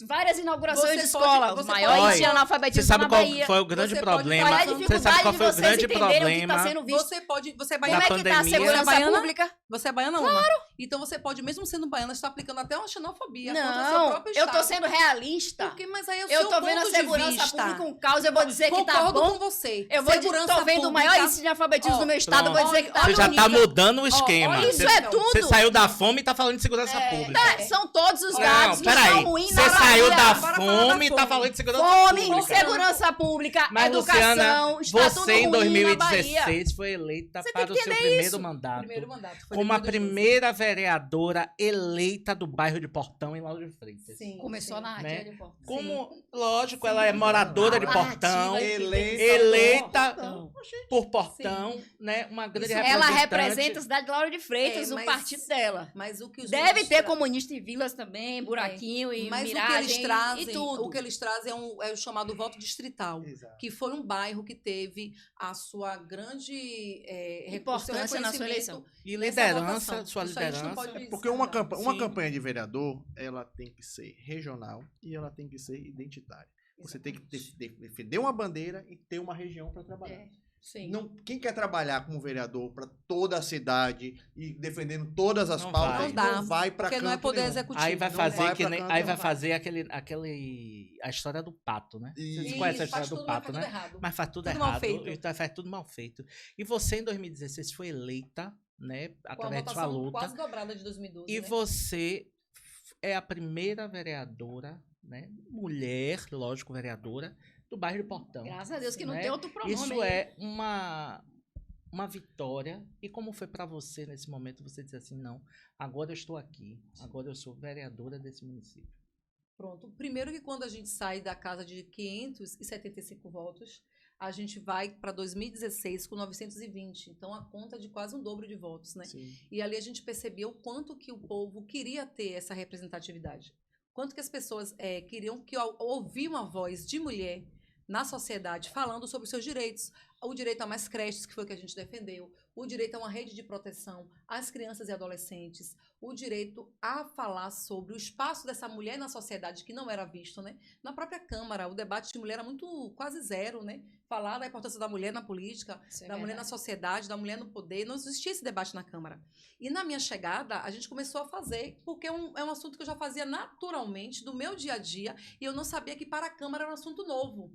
Várias inaugurações Você de pode- escola. você O maior pode- índice de Você analfabetismo sabe na qual Bahia. foi o grande Você pode problema? Qual é a Você sabe dificuldade qual de foi o vocês grande entenderem o que está problema? sendo visto? você é Como baiana. é que tá a pandemia. segurança Você é baiana? pública? Você é baiana, claro. Então você pode, mesmo sendo baiana, estar aplicando até uma xenofobia contra o seu Não, próprio eu estado. tô sendo realista. Porque, mas aí é o Eu seu tô vendo a ponto de segurança vista. pública um caos, eu vou dizer que tá Concordo bom. com você. Eu vou Segurança tô vendo o maior pública- índice de alfabetismo Ó, do meu estado, eu vou dizer que tá Você já tá bonita. mudando o esquema. olha Isso Você, é tudo. você saiu da fome e tá falando de segurança pública. São todos os Não, dados que peraí. estão ruins na Você saiu Bahia. da Bora falar da fome e tá fome. falando de segurança Fome, pública. segurança pública, Mas, educação, Luciana, está tudo você em ruim na Bahia. 2016 foi eleita Você para tem o que seu entender primeiro isso. mandato. Primeiro mandato. Foi Como a 2012. primeira vereadora eleita do bairro de Portão, em Lauro de Freitas. Sim, Começou sim. na narrativa Né? de Porto. Como, lógico, ela é moradora de A Portão, narrativa eleita Portão. por Portão, né? Uma grande Ela representante. representa a cidade de Lauro de Freitas, É, o mas- partido dela. Mas o que os Deve números ter tra- comunista em vilas também, buraquinho e Mas miragem o que eles trazem, e tudo. o que eles trazem é o chamado voto distrital, Exato. que foi um bairro que teve a sua grande Importância na sua eleição. E nessa liderança, votação. sua Isso a gente não liderança. pode É porque uma Sim. campanha de vereador, ela tem que ser regional e ela tem que ser identitária. Você tem que defender uma bandeira e ter uma região para trabalhar. É, sim. Não, quem quer trabalhar como vereador para toda a cidade e defendendo todas as Não pautas, vai. Não dá, não vai para porque canto não é poder nenhum. executivo. Aí vai Não fazer vai que pra nem, canto aí nenhum. vai fazer a história do pato, né? Isso. Vocês conhecem a Isso, faz história do tudo, pato, mas né? faz tudo errado. Mas faz tudo Tudo mal errado, feito. então faz tudo mal feito. E você em 2016 foi eleita, né, Com a através de sua votação luta, quase dobrada de 2012, e né? você é a primeira vereadora, né, mulher, lógico, vereadora do bairro de Portão. Graças a Deus que não né? tem outro pronome. Isso aí. é uma vitória. E como foi para você nesse momento você dizer assim, não, agora eu estou aqui, agora eu sou vereadora desse município. Pronto. Primeiro que quando a gente sai da casa de 575 votos, a gente vai para 2016 com 920. Então, a conta de quase um dobro de votos, né? Sim. E ali a gente percebeu o quanto que o povo queria ter essa representatividade. Quanto que as pessoas queriam que ao ouvir uma voz de mulher na sociedade falando sobre os seus direitos. O direito a mais creches, que foi o que a gente defendeu. O direito a uma rede de proteção às crianças e adolescentes. O direito a falar sobre o espaço dessa mulher na sociedade, que não era visto, né? Na própria Câmara, o debate de mulher era quase zero, né? Falar da importância da mulher na política, Isso é da mulher na verdade. sociedade, da mulher no poder. Não existia esse debate na Câmara. E na minha chegada, a gente começou a fazer, porque é um assunto que eu já fazia naturalmente, do meu dia a dia, e eu não sabia que para a Câmara era um assunto novo.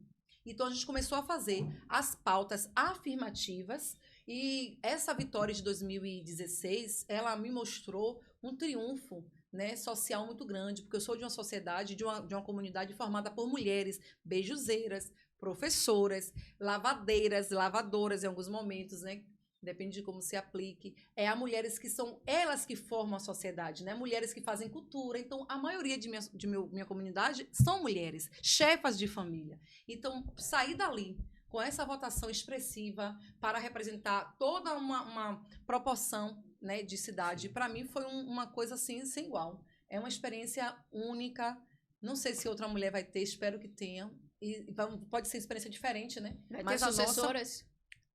Então, a gente começou a fazer as pautas afirmativas, e essa vitória de 2016, ela me mostrou um triunfo, né, social muito grande, porque eu sou de uma sociedade, de uma comunidade formada por mulheres beijuzeiras, professoras, lavadeiras, lavadoras em alguns momentos, né? Depende de como se aplique. Há mulheres que são elas que formam a sociedade, né? Mulheres que fazem cultura. Então, a maioria de minha comunidade são mulheres, chefas de família. Então, sair dali com essa votação expressiva para representar toda uma proporção, né, de cidade, para mim foi uma coisa assim sem igual. É uma experiência única. Não sei se outra mulher vai ter, espero que tenha. E pode ser experiência diferente, né? Vai ter Mas a nossa- sucessoras.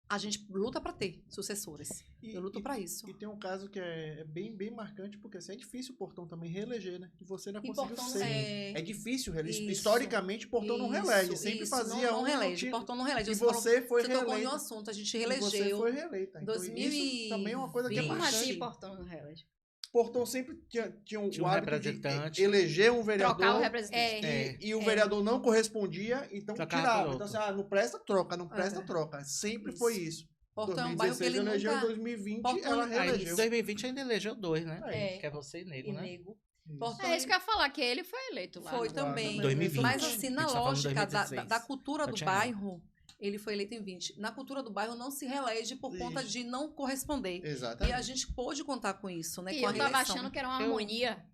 A gente luta para ter sucessoras. Eu luto para isso. E tem um caso que é bem, bem marcante, porque assim, é difícil o Portão também reeleger, né? E você não E conseguiu Portão ser. é- É difícil reeleger. Isso. Historicamente, Portão não reelege. Sempre isso, fazia não um relege. motivo. Portão não relege. E falou- você foi você tocou em um reeleita. assunto, a gente E você reelegeu. foi reeleita. Então, isso também é uma coisa que é 2020. Como assim, marcante. Portão no reality? Portão sempre tinha Tinha um hábito representante. de eleger um vereador. Trocar o representante. E o vereador não correspondia, então Trocava por tirava. outro. Então, assim, não presta, troca, não presta, É. troca. Sempre Isso. foi isso. Portão é um bairro que 2016 ele elegeu, em nunca... 2020 Portão ela ele- Aí, em reelegeu. 2020 ainda elegeu 2, né? É. Que é você e Nego, E né? nego. Isso. Portão É isso que eu ia falar, que ele foi eleito lá. foi né? também. Em 2020. Mas assim, na A gente tá falando de lógica da 2016. cultura Só do tinha bairro, ele foi eleito em 20. Na cultura do bairro não se reelege por conta Isso. de não corresponder. Exatamente. E a gente pôde contar com isso, né? E com a eu tava reeleição. achando que era uma Eu- harmonia,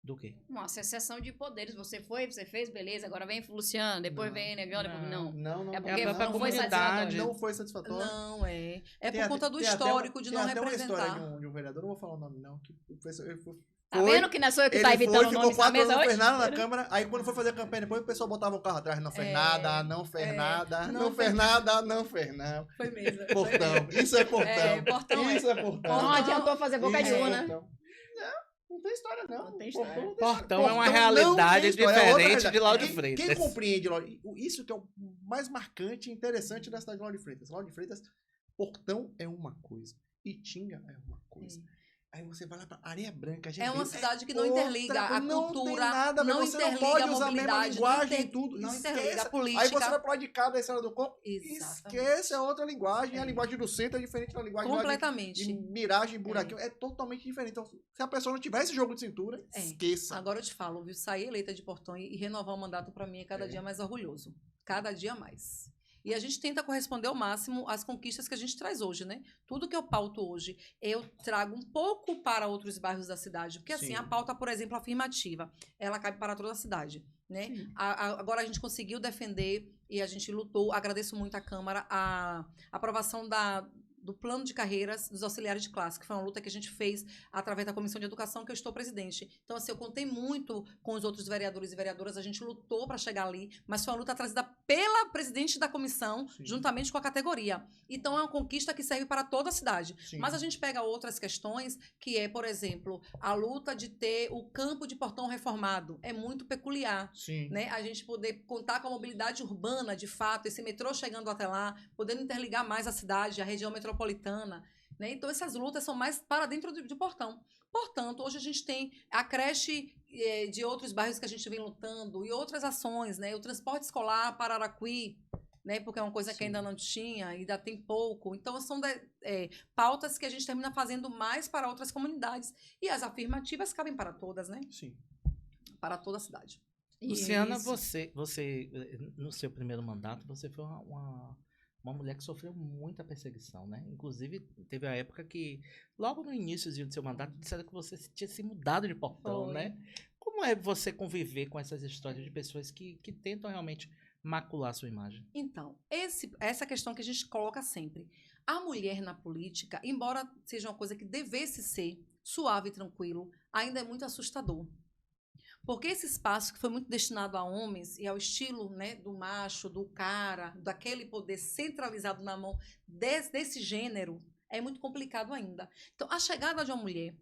Do quê? uma secessão de poderes. Você foi, você fez, beleza, agora vem Luciano, depois Não. vem Negão, depois... Não. Não. É É porque a própria não foi comunidade. satisfatório. Não foi satisfatório. Não, é. É Tem por até- conta do tem até histórico uma- de tem não até uma representar. história de um vereador, não vou falar o nome não, que Tá vendo que não sou eu que tá ele evitando foi, o ficou nome da 4 anos, mesa não fez hoje? nada na Câmara, aí quando foi fazer a campanha depois, o pessoal botava o carro atrás, não fez nada, não fez nada, não não fez nada, não fez não. Foi mesmo. Portão, isso é portão. É, portão é. Isso é portão. Não adiantou fazer boca de Isso é urna. portão. Não tem história não. Não tem história. Portão não tem Portão é uma Portão realidade não tem história, é outra diferente realidade. de Lauro de Quem Freitas. compreende isso que é o mais marcante e interessante da cidade de Lauro de Freitas. Lauro de Freitas, Portão é uma coisa, Itinga é uma coisa. Aí você vai lá pra Areia Branca, É uma cidade que não outra- interliga a não cultura, tem nada, não você não interliga pode a usar a mesma mobilidade, linguagem e tudo. não esquece. interliga a política. Aí você vai pro lado de cá da Estrada do Coco, Exatamente. esquece a outra linguagem. É. A linguagem do centro é diferente da linguagem lá Completamente. de miragem, buraquinho. É totalmente diferente. Então, se a pessoa não tiver esse jogo de cintura, É. esqueça. Agora eu te falo, viu? Sair eleita de Portão e renovar o mandato pra mim é cada dia mais orgulhoso. Cada dia mais. E a gente tenta corresponder ao máximo às conquistas que a gente traz hoje, né? Tudo que eu pauto hoje, eu trago um pouco para outros bairros da cidade. Porque, assim, Sim. a pauta, por exemplo, afirmativa, ela cabe para toda a cidade, né? Agora a gente conseguiu defender e a gente lutou, agradeço muito à Câmara, a aprovação do plano de carreiras dos auxiliares de classe, que foi uma luta que a gente fez através da Comissão de Educação, que eu estou presidente. Então, assim, eu contei muito com os outros vereadores e vereadoras, a gente lutou para chegar ali, mas foi uma luta trazida pela presidente da comissão, Sim. juntamente com a categoria. Então, é uma conquista que serve para toda a cidade. Sim. Mas a gente pega outras questões, que é, por exemplo, a luta de ter o campo de Portão reformado. É muito peculiar. Sim. Né, a gente poder contar com a mobilidade urbana, de fato, esse metrô chegando até lá, podendo interligar mais a cidade, a região metropolitana, né? Então, essas lutas são mais para dentro de Portão. Portanto, hoje a gente tem a creche de outros bairros que a gente vem lutando e outras ações, né? O transporte escolar para Araquari, né? Porque é uma coisa que ainda não tinha, ainda tem pouco. Então, são pautas que a gente termina fazendo mais para outras comunidades. E as afirmativas cabem para todas, né? Sim. Para toda a cidade. Luciana, Isso. você, no seu primeiro mandato, você foi uma mulher que sofreu muita perseguição, né? Inclusive, teve a época que, logo no início do seu mandato, disseram que você tinha se mudado de Portão, Foi. né? Como é você conviver com essas histórias de pessoas que tentam realmente macular a sua imagem? Então, essa questão que a gente coloca sempre. A mulher na política, embora seja uma coisa que devesse ser suave e tranquilo, ainda é muito assustador. Porque esse espaço que foi muito destinado a homens e ao estilo, né, do macho, do cara, daquele poder centralizado na mão desse gênero, é muito complicado ainda. Então, a chegada de uma mulher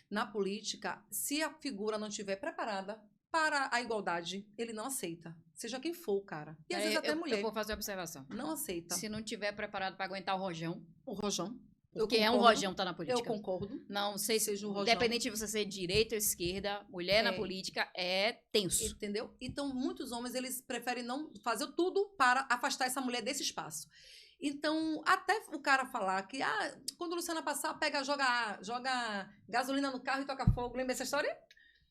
na política, se a figura não estiver preparada para a igualdade, ele não aceita. Seja quem for, cara. E às vezes até mulher. Eu vou fazer uma observação. Não aceita. Se não tiver preparado para aguentar o rojão, O rojão. porque é um concordo. rojão tá na política. Eu concordo. Não sei se Seja um rojão. independente de você ser direita ou esquerda, mulher na É. política é tenso. Entendeu? Então, muitos homens, eles preferem não fazer tudo para afastar essa mulher desse espaço. Então, até o cara falar que, quando a Luciana passar, joga gasolina no carro e toca fogo. Lembra essa história?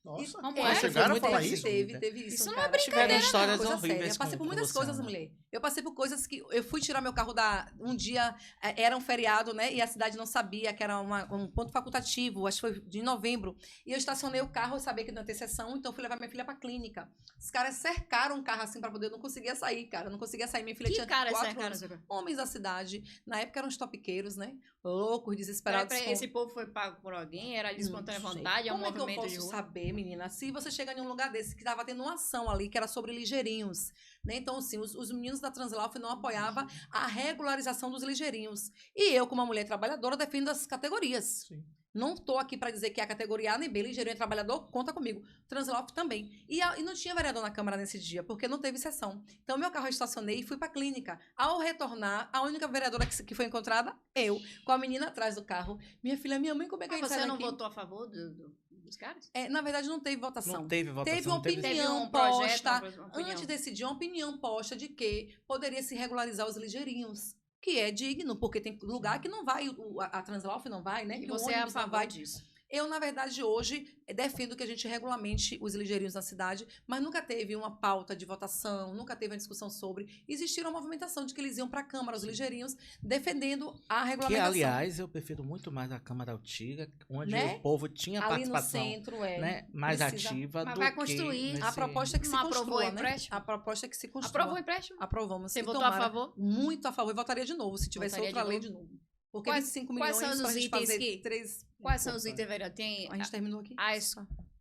Nossa, Como mas é? chegaram a Muito falar parecido. isso? Teve isso. Isso não cara. é brincadeira, Tiveram histórias Coisa horríveis séria. Eu passei por com muitas Luciana. coisas, mulher. Eu passei por coisas que... Eu fui tirar meu carro um dia, era um feriado, né? E a cidade não sabia que era um ponto facultativo. Acho que foi de novembro. E eu estacionei o carro, eu sabia que não ia ter sessão. Então, eu fui levar minha filha pra clínica. Os caras cercaram o carro assim pra poder... Eu não conseguia sair, cara. Eu não conseguia sair. Minha filha Que tinha cara 4 cercaram anos. seu carro? Homens da cidade. Na época eram os topiqueiros, né? Loucos, desesperados. Peraí, com- esse povo foi pago por alguém? Era de espontânea Não sei. vontade? É um Como que eu movimento de posso rua? saber, menina? Se você chega em um lugar desse que estava tendo uma ação ali, que era sobre ligeirinhos, né? Então, assim, os meninos da Translauf não apoiavam a regularização dos ligeirinhos. E eu, como uma mulher trabalhadora, defendo as categorias. Sim. Não estou aqui para dizer que é a categoria A nem B, ligeirinho é trabalhador, conta comigo. Translauf também. E não tinha vereador na Câmara nesse dia, porque não teve sessão. Então, meu carro eu estacionei e fui para a clínica. Ao retornar, a única vereadora que foi encontrada, eu, com a menina atrás do carro. Minha filha, minha mãe, como é que a gente Você sai não daqui? votou a favor dos caras? Na verdade, não teve votação. Não teve votação. Teve uma não teve- Teve opinião um projeto, posta, uma opinião. antes de decidir, uma opinião posta de que poderia se regularizar os ligeirinhos, que é digno, porque tem lugar que não vai, a Translaufen não vai, né? E Que o você é a ônibus não favor vai. disso. Eu, na verdade, hoje defendo que a gente regulamente os ligeirinhos na cidade, mas nunca teve uma pauta de votação, nunca teve uma discussão sobre. Existiram uma movimentação de que eles iam para a Câmara, os ligeirinhos, defendendo a Que, regulamentação. aliás, eu prefiro muito mais a Câmara Antiga, onde Né? o povo tinha Ali no participação, centro, né, mais precisa- ativa Mas do vai que construir. nesse... A proposta é que se Não aprovou construa, o né? empréstimo? A proposta é que se construa. Aprovou o empréstimo? Aprovamos. Você E votou a tomara, favor? Muito a favor. E votaria de novo, se tivesse Votaria outra de lei novo? de novo. Porque Quais- 25 quais milhões são pra os gente itens fazer que- 3... Quais são os itens, vereador? Tem A gente terminou aqui?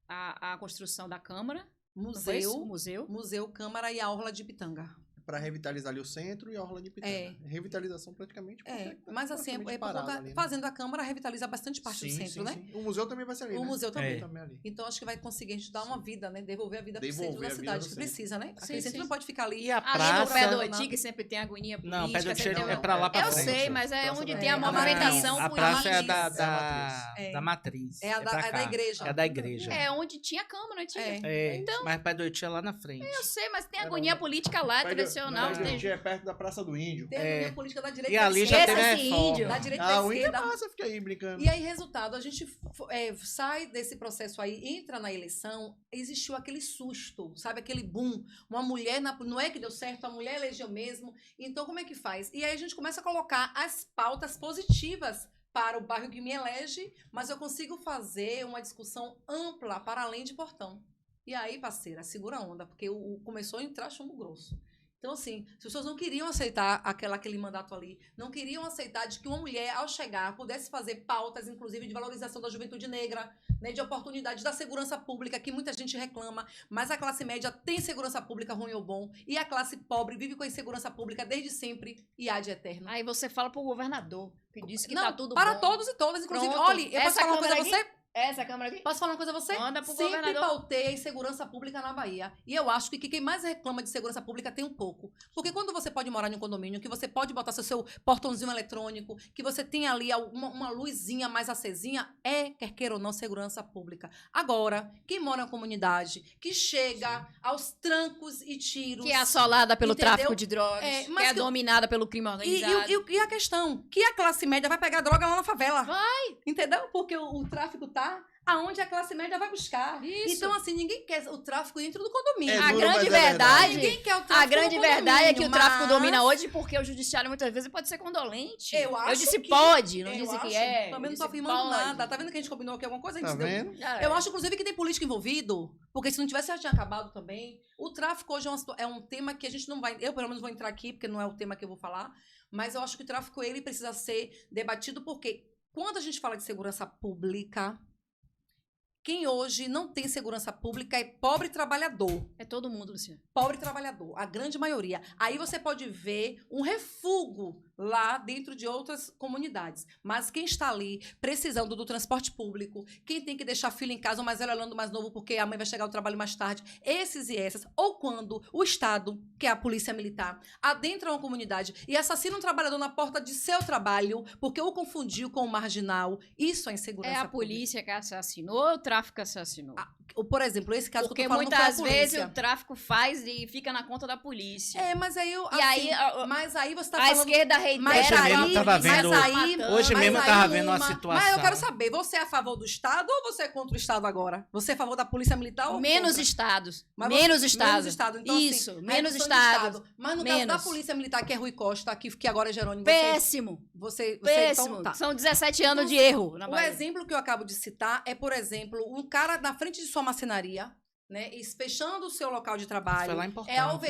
a construção da Câmara, não foi isso? O Museu, museu. Museu, Câmara e a Orla de Pitanga. Pra revitalizar ali o centro e a Orla de Pitanga. É. Revitalização praticamente. porque tá Mas assim, praticamente por parado conta, ali, né? fazendo a Câmara, revitaliza bastante parte do Sim, centro, sim, né? sim. O museu também vai ser ali, O né? museu também. É. Ali. Então acho que vai conseguir a gente dar uma vida, né? Devolver a vida pro Devolver centro da a vida cidade, no que centro. precisa, né? Aquele Sim, centro sim. não pode ficar ali. E a Ali praça... no pé do Praça- Oti, que sempre tem agonia política. Não, pé do Oti sempre tem é um- pra lá pra Eu frente. sei, mas é Praça onde da tem a Matriz. movimentação A política. praça é da, É a É. da matriz. É a da pra cá. igreja. É a da igreja. É onde tinha a Câmara, antiga. É. É, mas pé do Oti é lá na frente. Eu sei, mas tem Não, agonia não. política lá, Pé do- tradicional. Pé do tem- Oti é perto da Praça do Índio. Tem a É. linha política da direita E e da ali já Esqueça teve esse reforma. índio. Da direita e Ah, da o Índio é esquerda. massa, fica aí brincando. E aí, resultado, a gente sai desse processo aí, entra na eleição, existiu aquele susto, sabe? Aquele boom. Uma mulher, não é que deu certo, a mulher elegeu mesmo. Então, como é que faz? E aí a gente começa a colocar as pautas positivas para o bairro que me elege, mas eu consigo fazer uma discussão ampla para além de Portão. E aí, parceira, segura a onda, porque começou a entrar chumbo grosso. Então, assim, as pessoas não queriam aceitar aquele mandato ali, não queriam aceitar de que uma mulher, ao chegar, pudesse fazer pautas, inclusive, de valorização da juventude negra, né, de oportunidades da segurança pública, que muita gente reclama, mas a classe média tem segurança pública ruim ou bom, e a classe pobre vive com a insegurança pública desde sempre e há de eterno. Aí você fala pro governador, que disse que não, tá tudo para bom. todos e todas, inclusive. Pronto. Olha, eu posso Essa falar uma coisa a câmera você? Essa Câmara aqui? Posso falar uma coisa a você? Manda pro Sempre governador. pautei a insegurança pública na Bahia. E eu acho que quem mais reclama de segurança pública tem um pouco. Porque quando você pode morar em um condomínio, que você pode botar seu portãozinho eletrônico, que você tem ali uma luzinha mais acesinha, quer queira ou não, segurança pública. Agora, quem mora em uma comunidade, que chega aos trancos e tiros... Que é assolada pelo Entendeu? tráfico de drogas, É, que mas é que eu- dominada pelo crime organizado. E a questão? Que a classe média vai pegar droga lá na favela. Vai. Entendeu? Porque o tráfico tá aonde a classe média vai buscar. Isso. Então, assim, ninguém quer o tráfico dentro do condomínio. É A duro, grande mas é verdade, Ninguém quer o tráfico a grande no verdade é que o condomínio, tráfico mas domina hoje porque o judiciário muitas vezes pode ser condolente. Eu acho disse que- pode, não eu disse acho, que é. Também não disse tô afirmando pode. nada. Tá vendo que a gente combinou aqui alguma coisa? A gente Tá deu- vendo? Já é. Eu acho, inclusive, que tem político envolvido, porque se não tivesse, já tinha acabado também. O tráfico hoje é um tema que a gente não vai... Eu, pelo menos, vou entrar aqui, porque não é o tema que eu vou falar, mas eu acho que o tráfico, ele precisa ser debatido, porque quando a gente fala de segurança pública, quem hoje não tem segurança pública é pobre trabalhador. É todo mundo, Luciano. Pobre trabalhador, a grande maioria. Aí você pode ver um refúgio lá dentro de outras comunidades. Mas quem está ali precisando do transporte público, quem tem que deixar filho em casa, o mais velho olhando o mais novo porque a mãe vai chegar ao trabalho mais tarde, esses e essas, ou quando o Estado, que é a polícia militar, adentra uma comunidade e assassina um trabalhador na porta de seu trabalho porque o confundiu com o marginal, isso é insegurança É a pública. polícia que assassinou ou o tráfico assassinou? Ou, por exemplo, esse caso Porque que eu tô falando não foi a muitas vezes polícia. o tráfico faz e fica na conta da polícia. Mas aí eu, E aí, mas aí você tá a falando... esquerda reitera. Mas Hoje mesmo aí, tava mas vendo- aí, Hoje mas mesmo aí tava vendo uma situação. Mas eu quero saber, você é a favor do Estado ou você é contra o Estado agora? Você é a favor da polícia militar ou Menos contra? estados. Mas Menos você- estados. Menos Estado. Então, Isso, assim, menos a redução de estados. Mas no caso da Menos. polícia militar, que é Rui Costa, que agora é Jerônimo, Péssimo. você Péssimo. então, tá. São 17 anos Então, de erro na O Bahia. exemplo que eu acabo de citar é, por exemplo, um cara na frente de sua marcenaria, né, e fechando o seu local de trabalho, Foi lá em Portão, é não foi?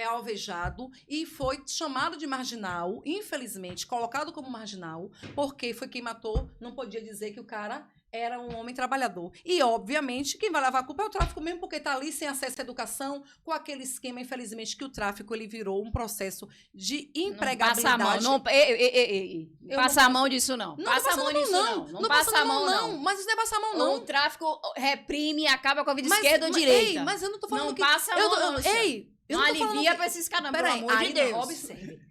alvejado e foi chamado de marginal, infelizmente, colocado como marginal, porque foi quem matou, não podia dizer que o cara era um homem trabalhador. E, obviamente, quem vai levar a culpa é o tráfico mesmo, porque tá ali sem acesso à educação, com aquele esquema, infelizmente, que o tráfico, ele virou um processo de empregabilidade. Não passa a mão. Não, ei. Eu Passa não a mão disso, não. Não Passa a passa mão a mão, disso, não. Não passa passa a mão, não. Mas isso não é passar a mão, não. O tráfico reprime e acaba com a vida Mas- esquerda ou mas- direita. Ei, mas eu não tô falando Não que... passa a mão, não, Luciano. Eu não não tô falando alivia que... pra esses caras, pelo Peraí, amor de aí, Deus. observe.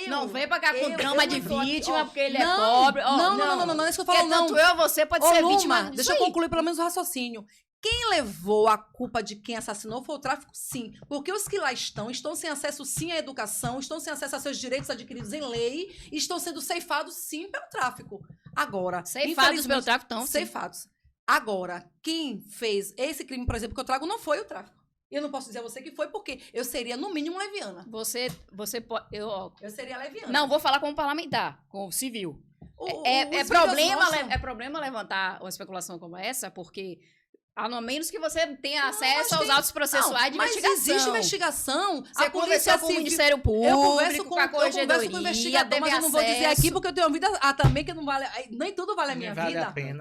Não vem pra cá com eu- drama eu de não tô aqui, vítima, ó. porque ele é Não, pobre. Ó, não, é isso que eu Porque falo, não. tanto eu ou você pode Ô, ser Luma, vítima disso deixa eu aí. concluir pelo menos o raciocínio. Quem levou a culpa de quem assassinou foi o tráfico, sim. Porque os que lá estão sem acesso, sim, à educação, estão sem acesso a seus direitos adquiridos em lei, e estão sendo ceifados, sim, pelo tráfico. Agora, Ceifados pelo tráfico, então, sim. ceifados. Agora, quem fez esse crime, por exemplo, que eu trago, não foi o tráfico. Eu não posso dizer a você que foi, porque eu seria, no mínimo, leviana. Você pode... Eu seria leviana. Não, vou falar como parlamentar, como civil. É problema levantar uma especulação como essa, porque... A menos que você tenha acesso aos autos processuais de investigação. Mas existe investigação. Você conversou com o Ministério Público, eu converso com a Corregedoria, eu converso com o investigador, mas eu não vou dizer aqui porque eu tenho uma vida também que não vale... Nem tudo vale a minha vale vida. A pena.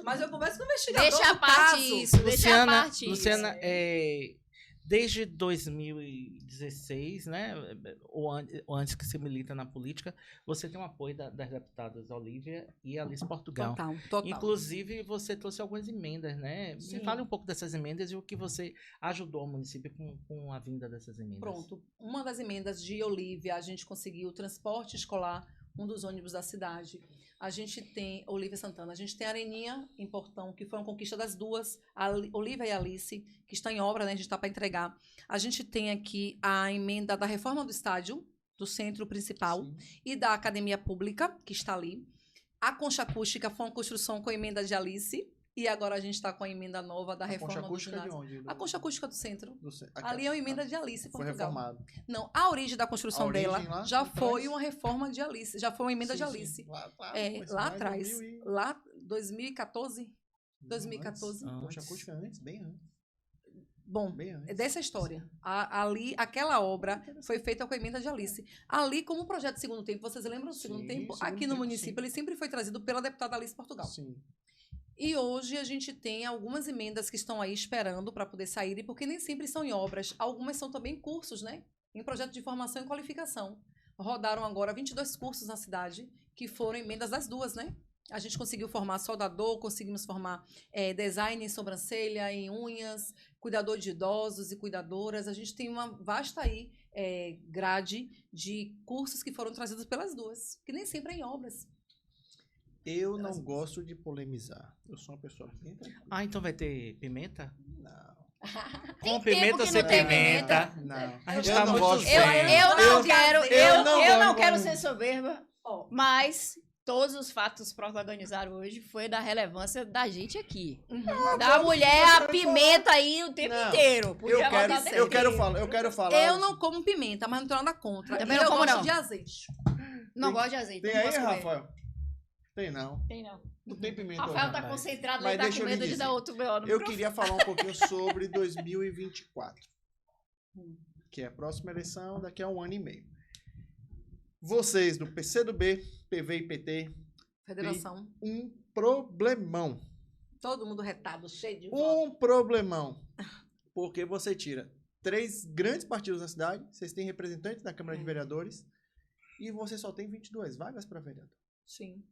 Mas eu converso com o investigador. Deixa a parte isso, deixa a parte Luciana, desde 2016, né, ou antes que você milita na política, você tem o apoio das deputadas Olívia e Alice Portugal. Total. Inclusive, você trouxe algumas emendas, né? Sim. Me fale um pouco dessas emendas e o que você ajudou o município com a vinda dessas emendas. Pronto. Uma das emendas de Olívia, a gente conseguiu o transporte escolar, um dos ônibus da cidade. A gente tem Olívia Santana, a gente tem Areninha em Portão, que foi uma conquista das duas, a Olívia e a Alice, que está em obra, né? A gente está para entregar. A gente tem aqui a emenda da reforma do estádio, do centro principal, Sim. e da academia pública, que está ali. A concha acústica foi uma construção com emenda de Alice, e agora a gente está com a emenda nova da reforma do ginásio. De onde? A concha acústica do centro. Aqui, Ali é uma emenda de Alice, foi Portugal. reformado. Não, a origem da construção dela lá, já atrás? foi uma reforma de Alice, já foi uma emenda de Sim, Alice. sim. Lá Lá atrás, lá 2014, 2014. Poxa, acústica antes, bem antes. Bom, Bem antes. é dessa história. Ali, aquela obra foi feita com a emenda de Alice. Ali, como projeto de segundo tempo, vocês lembram do segundo Sim, tempo? segundo Aqui no tempo, município, sim. ele sempre foi trazido pela deputada Alice Portugal. Sim. E hoje a gente tem algumas emendas que estão aí esperando para poder saírem, porque nem sempre são em obras. Algumas são também cursos, né? Em projeto de formação e qualificação. Rodaram agora 22 cursos na cidade, que foram emendas das duas, né? A gente conseguiu formar soldador, conseguimos formar design em sobrancelha, em unhas, cuidador de idosos e cuidadoras. A gente tem uma vasta aí grade de cursos que foram trazidos pelas duas, que nem sempre é em obras. Eu não gosto de polemizar. Eu sou uma pessoa bem tranquila. Então vai ter pimenta? Não. Com Tem pimenta tempo ou que sem não tem pimenta? Não. A gente Eu tá não muito gosto. zen. Eu não quero gosto. ser soberba, mas todos os fatos protagonizados hoje foi da relevância da gente aqui. Da mulher, a pimenta aí o tempo Não, inteiro. Podia botar o tempo Eu quero inteiro. falar. Eu não como pimenta, mas não tenho nada contra. Também E não eu como, gosto não. de azeite. Não gosto de azeite. Tem não aí, posso comer. Rafael? Tem não. Tem não. Não tem pimenta. Rafael tá rapaz. concentrado, Mas ele tá deixa com eu lhe medo de dizer. dar outro B.O. no Eu microfone. queria falar um pouquinho sobre 2024. Que é a próxima eleição daqui a 1 ano e meio. Vocês do PCdoB, PV e PT, Federação. um problemão. Todo mundo retado, cheio de voto. Um problemão. Porque você tira 3 grandes partidos na cidade, vocês têm representantes da Câmara de Vereadores e você só tem 22 vagas para vereador. Sim.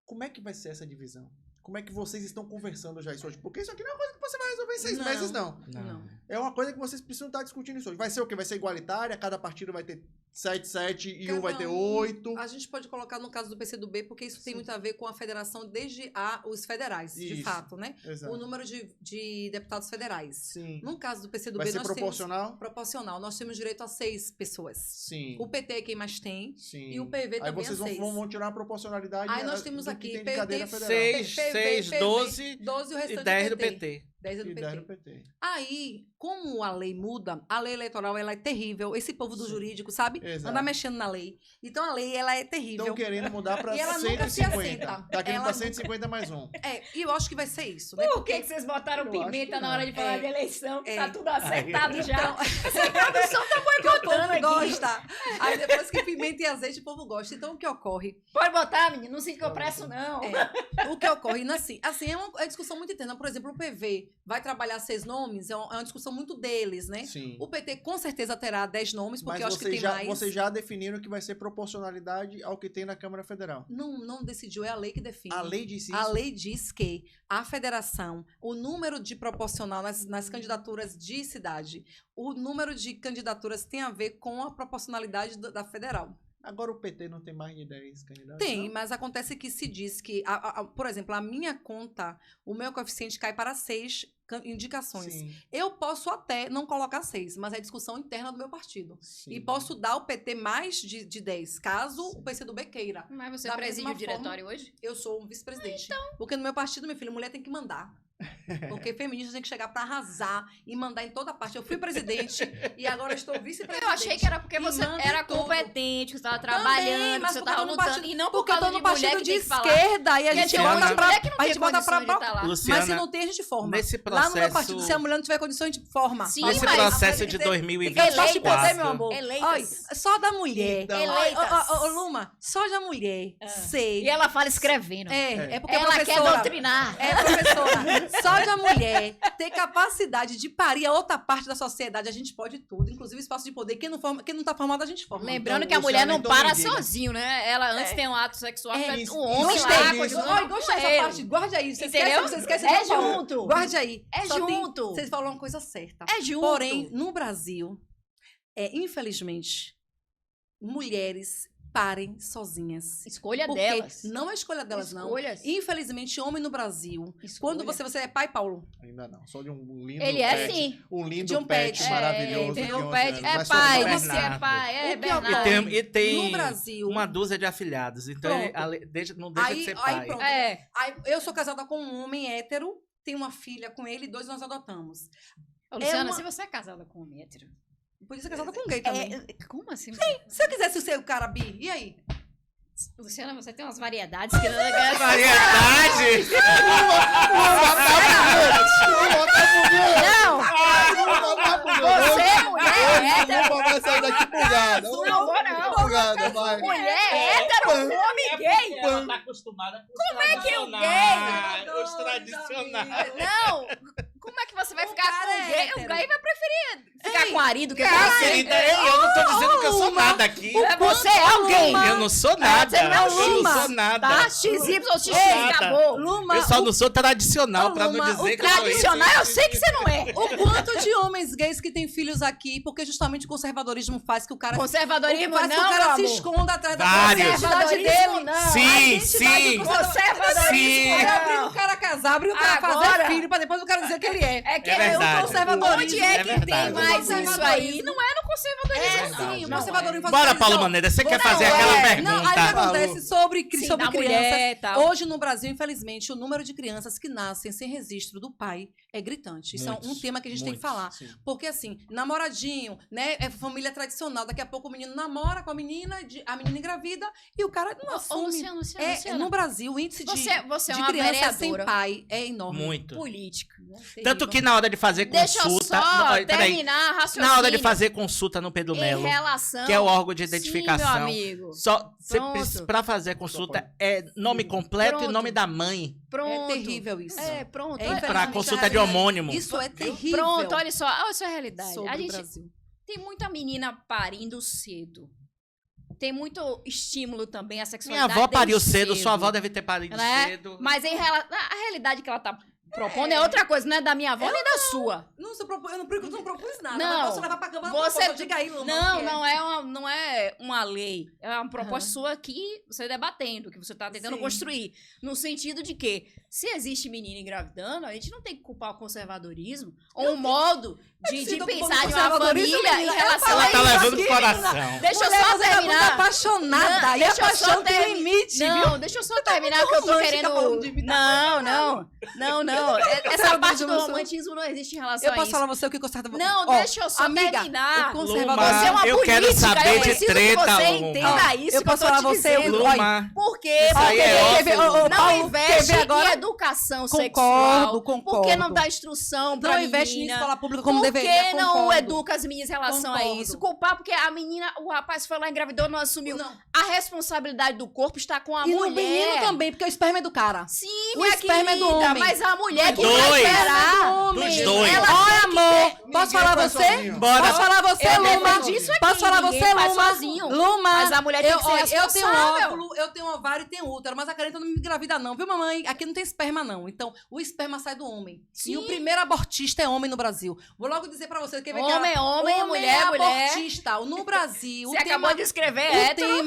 Como é que vai ser essa divisão? Como é que vocês estão conversando já isso hoje? Porque isso aqui não é uma coisa que você vai resolver em 6 Não. meses, não. Não. É uma coisa que vocês precisam estar discutindo isso hoje. Vai ser o quê? Vai ser igualitária? Cada partido vai ter 7 e um vai ter 8? A gente pode colocar no caso do PCdoB, porque isso tem Sim. muito a ver com a federação desde os federais, de Isso. fato, né? Exato. O número de deputados federais. Sim. No caso do PCdoB, Vai ser nós proporcional? temos proporcional. Nós temos direito a 6 pessoas. Sim. O PT é quem mais tem. Sim. E o PV Aí também vocês é 6. vão tirar a proporcionalidade. Aí nós temos do aqui que tem de PT, cadeira federal. 6, 12 12 e o e restante 10 do do PT. PT. 10 é do E PT. 10 do PT. Aí, como a lei muda, a lei eleitoral ela é terrível. Esse povo do Sim. jurídico, sabe? Exato. Anda mexendo na lei. Então a lei ela é terrível. Estão querendo mudar para E ela nunca se 150. assenta. Tá querendo Ela para nunca- 150 mais um. E eu acho que vai ser isso, né? Por que vocês botaram Eu acho pimenta que na hora de falar É. de eleição? Que É. tá tudo acertado já. Então, A produção tá que o povo boicotando aqui. gosta. Aí depois que pimenta e azeite, o povo gosta. Então o que ocorre? Pode botar, menino. Não sinto que eu presto, não. O que ocorre, assim é uma discussão muito interna. Por exemplo, o PV vai trabalhar 6 nomes, é uma discussão muito deles, né? Sim. O PT com certeza terá 10 nomes, porque Mas eu acho que tem mais. vocês já definiram que vai ser proporcionalidade ao que tem na Câmara Federal. Não decidiu, é a lei que define. A lei disse A isso. lei diz que a federação, o número de proporcional nas candidaturas de cidade, o número de candidaturas tem a ver com a proporcionalidade da federal. Agora o PT não tem mais de 10 candidatos? Tem, não? mas acontece que se diz que, por exemplo, a minha conta, o meu coeficiente cai para 6 indicações. Sim, Eu posso até não colocar 6, mas é discussão interna do meu partido. sim. E posso dar ao PT mais de 10, caso o PCdoB queira. Mas você Da preside mesma o diretório hoje? Eu sou um vice-presidente. Porque no meu partido, meu filho, mulher tem que mandar. Porque feministas tem que chegar pra arrasar e mandar em toda parte. Eu fui presidente e agora estou vice-presidente. Eu achei que era porque E você manda era em tudo. competente, que você estava Também, trabalhando, mas que você porque estava eu tô no lutando. partido- E não por Porque eu causa tô no de mulher partido que de tem que falar. esquerda e a Porque gente tem bota mulher pra, que não a tem gente bota pra, condições de estar lá. Luciana, mas se não tem, a gente forma. nesse Lá processo, no meu partido, se a mulher não tiver condições, a gente forma. Sim, nesse mas- processo de Tem que Eleitas. só te poder, 2024, meu amor. Eleitas. Olha, só da mulher. Então- Eleitas. Ô, Luma, só da mulher. Sei. E ela fala escrevendo. É porque Ela quer professora. doutrinar. É, professora, só de a mulher ter capacidade de parir a outra parte da sociedade, a gente pode tudo, inclusive espaço de poder. Quem não tá formado, a gente forma. Lembrando Então, que a mulher Luciana, não então para me diga. sozinho, né? Ela antes tem um ato sexual, Isso, o homem isso lá tem, continua Olha, com gostei dessa ele. parte. Guarde aí. Você Entendeu? Esquece, você esquece É não falou. junto. Guarde aí. É Só tem- junto. Vocês falaram uma coisa certa. É junto. Porém, no Brasil, infelizmente, mulheres parem sozinhas. Escolha Porque delas. não é escolha delas, não. Escolhas. Infelizmente, homem no Brasil. Escolha. Quando você é pai, Paulo? Ainda não. Sou de um lindo Ele é pet. sim. Um lindo De um pet, pet. maravilhoso. Tem de um 11 pet. anos, É mas sou pai, pai. você é pai. É O que eu- Bernardo. E tem No Brasil. uma dúzia de afilhados. Então, Pronto. não deixa de ser pai. Pronto. É. Aí, eu sou casada com um homem hétero, tenho uma filha com ele e 2 nós adotamos. Ô, Luciana, uma- se você é casada com um homem hétero... Podia ser casada com um gay também. Como assim? Se eu quisesse ser o cara bi, e aí? Luciana, você tem umas variedades que não é Variedade! Não! Você é mulher hétero. Não vai sair daqui bugada. Não vou, não. Bugada, vai. Mulher hétero, homem gay. Ela tá acostumada com Como é que o tradicionais, gay- os tradicionais. Não! Como é que você vai O ficar cara com é o gay? hétero. O gay vai preferir ficar com o marido que com Ah, você. querida, eu não tô dizendo que eu sou nada aqui. Você é alguém. Eu não sou nada. Você não é Eu não Luma. sou nada. Tá? XY, XX, Nada. acabou. Luma, Eu só não sou tradicional, Ô, pra não Luma, dizer o que eu sou Tradicional, isso, eu isso, sei que isso. você não é. o quanto de homens gays que têm filhos aqui, porque justamente o conservadorismo faz que o cara... Conservadorismo faz que não, o cara meu se amor. esconda atrás da Vários. identidade dele. Conservadorismo não. A Sim, identidade sim. do Conservadorismo Sim. É abrir o cara casar, abrir o cara Agora- fazer filho, pra depois o cara dizer que ele é. É que É verdade. o conservadorismo. Onde é É que verdade. tem mais isso aí? Conservadorismo. Não é no conservadorismo, É, verdade. sim, o não. conservadorismo faz Bora, tradição. Paulo Maneira, você quer Não, fazer é. aquela Não, aí o que pergunta? acontece sobre Sim, sobre da crianças. mulher e tal. Hoje no Brasil, infelizmente, o número de crianças que nascem sem registro do pai é gritante. Isso é um Muitos, tema que a gente tem que muitos, falar. sim. Porque assim, namoradinho, né? É família tradicional. Daqui a pouco o menino namora com a menina engravida e o cara não Ô, assume. Luciana, No Brasil, o índice de, você é de uma criança sem vereadora pai é enorme. Muito. política. Tanto que na hora de fazer Deixa eu consulta... só Não, peraí. terminar a raciocínio. Na hora de fazer consulta no Pedro em Melo, relação... que é o órgão de Sim, identificação, meu amigo. só Pronto. para fazer a consulta é nome completo Pronto. e nome da mãe. Pronto. É terrível isso. É, pronto. É Olha- Para infelizmente, consulta a de homônimo. Isso é terrível. Pronto, olha só. Olha só a realidade. sobre A o gente Brasil. tem muita menina parindo cedo. Tem muito estímulo também à Minha sexualidade. avó pariu desde cedo, sua avó deve ter parido Né? cedo. Mas em relação... A realidade que ela tá propondo é outra coisa, não é da minha avó nem da sua. Não, eu não propus nada. Não. Mas posso levar pra cama Você- diga aí, Luma, o Não, que é. não é uma lei. É uma proposta sua que você debatendo, que você tá tentando Sim. construir. No sentido de que, se existe menina engravidando, a gente não tem que culpar o conservadorismo ou um modo de sinto pensar culpando em uma conservadorismo, família em menina. relação Ela a tá isso. levando pro aqui, coração. Deixa eu Mulher, só você é muito terminar. apaixonada. Não, e a deixa eu só paixão tem termi- limite, viu? Não, deixa eu só terminar que eu tô romântica querendo. falando de imitação. Não. Essa parte do não sou- romantismo não existe em relação Eu a posso isso. falar você o que conservador... Não, Ó, deixa eu só amiga, terminar. o Luma, conservadorismo... Você é uma eu quero política, saber eu de preciso treta, que você Luma. entenda isso eu que posso eu tô falar te você, dizendo. Luma, Por quê? Isso aí é Porque off, quer ver, Luma. não Paulo, investe quer ver agora? em educação Concordo, sexual. concordo. Por que não dá instrução pra Não investe em menina? escola pública como Por deveria. que não concordo. educa as meninas em relação a Concordo. isso? Culpar porque a menina, o rapaz foi lá, engravidou, não assumiu. Não. A responsabilidade do corpo está com a E mulher. no menino também, porque o esperma é do cara. Sim, O minha esperma é do querida, homem. mas a mulher que Dos vai dois. gerar... Dos dois. Ela Olha, tem que amor, Posso falar faz você? sozinho. Bora. Posso falar você, Eu Luma? defendi isso aqui. Posso falar Ninguém você, faz Luma? sozinho. Luma, Mas a mulher tem que ser eu tenho responsável. óvulo, eu tenho ovário e tenho útero, mas a careta não me engravida não, viu, mamãe? Aqui não tem esperma não. Então, o esperma sai do homem. Sim. E o primeiro abortista é homem no Brasil. Vou logo dizer pra você que Homem, mulher, mulher. abortista no Brasil. Você acabou de escrever hétero.